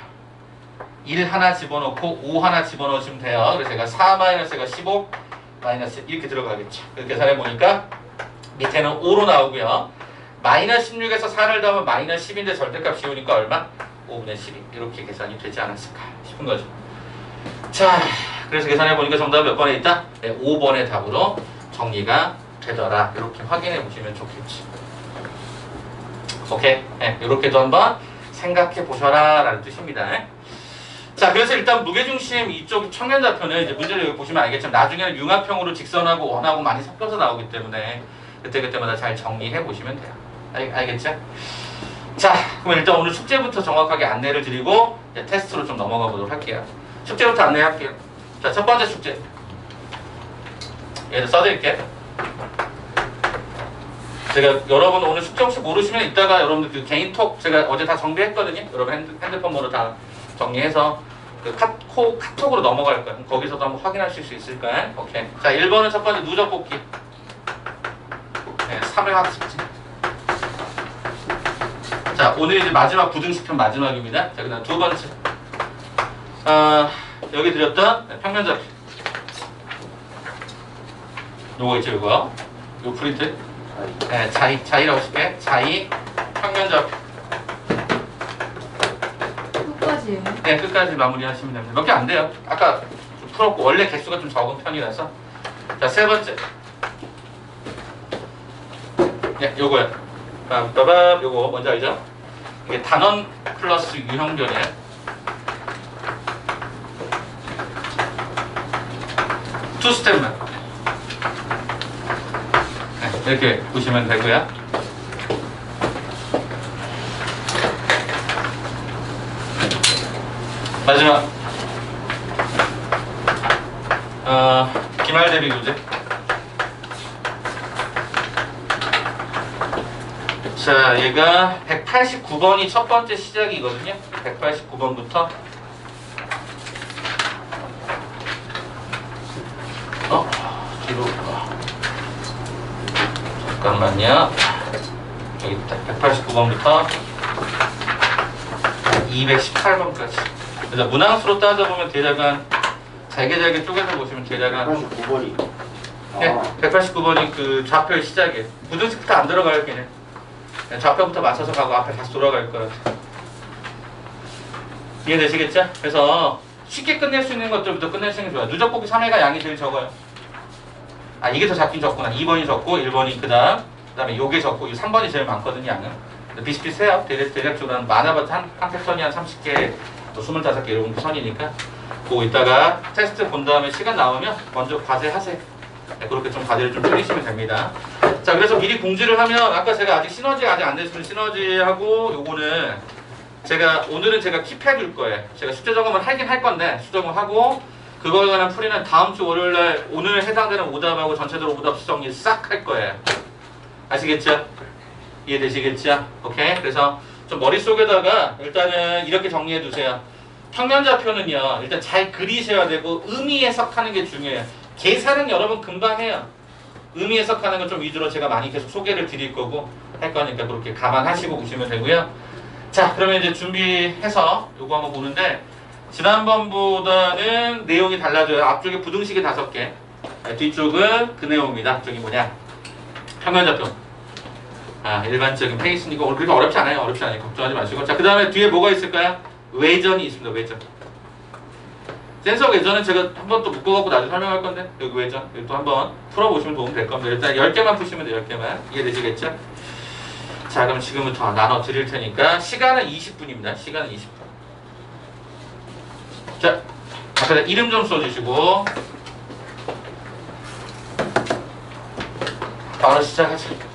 1 하나 집어넣고 5 하나 집어넣으시면 돼요. 그래서 제가 4-가 15 마이너스 이렇게 들어가겠죠. 이렇게 계산해보니까 밑에는 5로 나오고요. 마이너스 16에서 4를 더하면 마이너스 10인데 절대값 지우니까 얼마? 5분의 12 이렇게 계산이 되지 않았을까 싶은 거죠. 자, 그래서 계산해보니까 정답이 몇 번에 있다? 네, 5번의 답으로 정리가 되더라. 이렇게 확인해 보시면 좋겠지. 오케이? 네, 이렇게도 한번 생각해 보셔라 라는 뜻입니다. 자, 그래서 일단 무게중심 이쪽 평면좌표는 이제 문제를 여기 보시면 알겠지만 나중에는 융합형으로 직선하고 원하고 많이 섞여서 나오기 때문에 그때마다 잘 정리해 보시면 돼요. 알겠죠? 자, 그럼 일단 오늘 숙제부터 정확하게 안내를 드리고 이제 테스트로 좀 넘어가 보도록 할게요. 숙제부터 안내할게요. 자, 첫 번째 숙제. 얘를 써드릴게. 제가 여러분 오늘 숙제 혹시 모르시면 이따가 여러분들 그 개인톡 제가 어제 다 정비했거든요. 여러분 핸드폰 번호 다 정리해서 그 카톡으로 넘어갈 거예요. 거기서도 한번 확인하실 수 있을까요? 오케이. 자, 1번은 첫 번째 누적 곱기. 네, 3회 학습지. 자, 오늘 이제 마지막 부등식편 마지막입니다. 자, 그 다음 두 번째. 여기 드렸던 평면좌표. 요거 있죠, 요거. 요 프린트. 네, 자이라고 쓸게. 자이 평면좌표. 끝까지예요? 네, 끝까지 마무리하시면 됩니다. 몇 개 안 돼요. 아까 좀 풀었고 원래 개수가 좀 적은 편이라서. 자, 세 번째. 네, 요거요. 빠밤, 요거 뭔지 알죠? 이게 단원 플러스 유형별이에요. 투 스텝만. 네, 이렇게 보시면 되고요. 마지막 기말 대비 교재. 자, 얘가 189번이 첫 번째 시작이거든요. 189번부터 뒤로 잠깐만요. 여기 있다. 189번부터 218번까지. 그래서 문항수로 따져보면 대략 잘게 쪼개서 보시면 대략 89번이. 네, 189번이 그 좌표의 시작이에요. 부등식부터 안 들어가요, 걔는. 그냥 좌표부터 맞춰서 가고 앞에 다시 돌아갈 거예요. 이해되시겠죠? 그래서 쉽게 끝낼 수 있는 것들부터 끝내시는 게 좋아요. 누적 보기 3회가 양이 제일 적어요. 아, 이게 더 작긴 적구나. 2번이 적고 1번이 그 다음에 요게 적고 3번이 제일 많거든요, 양은. 비슷비슷해요. 대략적으로 많아봤자 한 팩턴이 한 30개, 또 25개 이런 선이니까. 그거 이따가 테스트 본 다음에 시간 나오면 먼저 과제 하세요. 네, 그렇게 좀 과제를 좀 줄이시면 됩니다. 자, 그래서 미리 공지를 하면 아까 제가 아직 시너지가 아직 안 됐으면 시너지하고 요거는 오늘은 제가 킵해 둘 거예요. 제가 숙제 점검을 하긴 할 건데 수점검하고 그거에 관한 풀이는 다음 주 월요일날 오늘 해당되는 오답하고 전체적으로 오답 정리 싹 할 거예요. 아시겠죠? 이해되시겠죠? 오케이? 그래서 좀 머릿속에다가 일단은 이렇게 정리해 두세요. 평면좌표는요, 일단 잘 그리셔야 되고 의미 해석하는 게 중요해요. 계산은 여러분 금방 해요. 의미 해석하는 건 좀 위주로 제가 많이 계속 소개를 드릴 거고 할 거니까 그렇게 감안하시고 보시면 되고요. 자, 그러면 이제 준비해서 요거 한번 보는데 지난번보다는 내용이 달라져요. 앞쪽에 부등식이 5개, 뒤쪽은 그 내용입니다. 저기 뭐냐? 평면좌표. 일반적인 페이스니까 그렇게 어렵지 않아요. 걱정하지 마시고. 자, 그 다음에 뒤에 뭐가 있을까요? 외전이 있습니다. 외전. 센서 외전은 제가 한번 또 묶어갖고 나중에 설명할 건데 여기 외전 여기 또 한번 풀어보시면 도움이 될 겁니다. 일단 10개만 푸시면 돼요. 10개만. 이해되시겠죠? 자, 그럼 지금부터 나눠 드릴 테니까 시간은 20분입니다. 시간은 20분. 자, 아까 이름 좀 써주시고 바로 시작하자.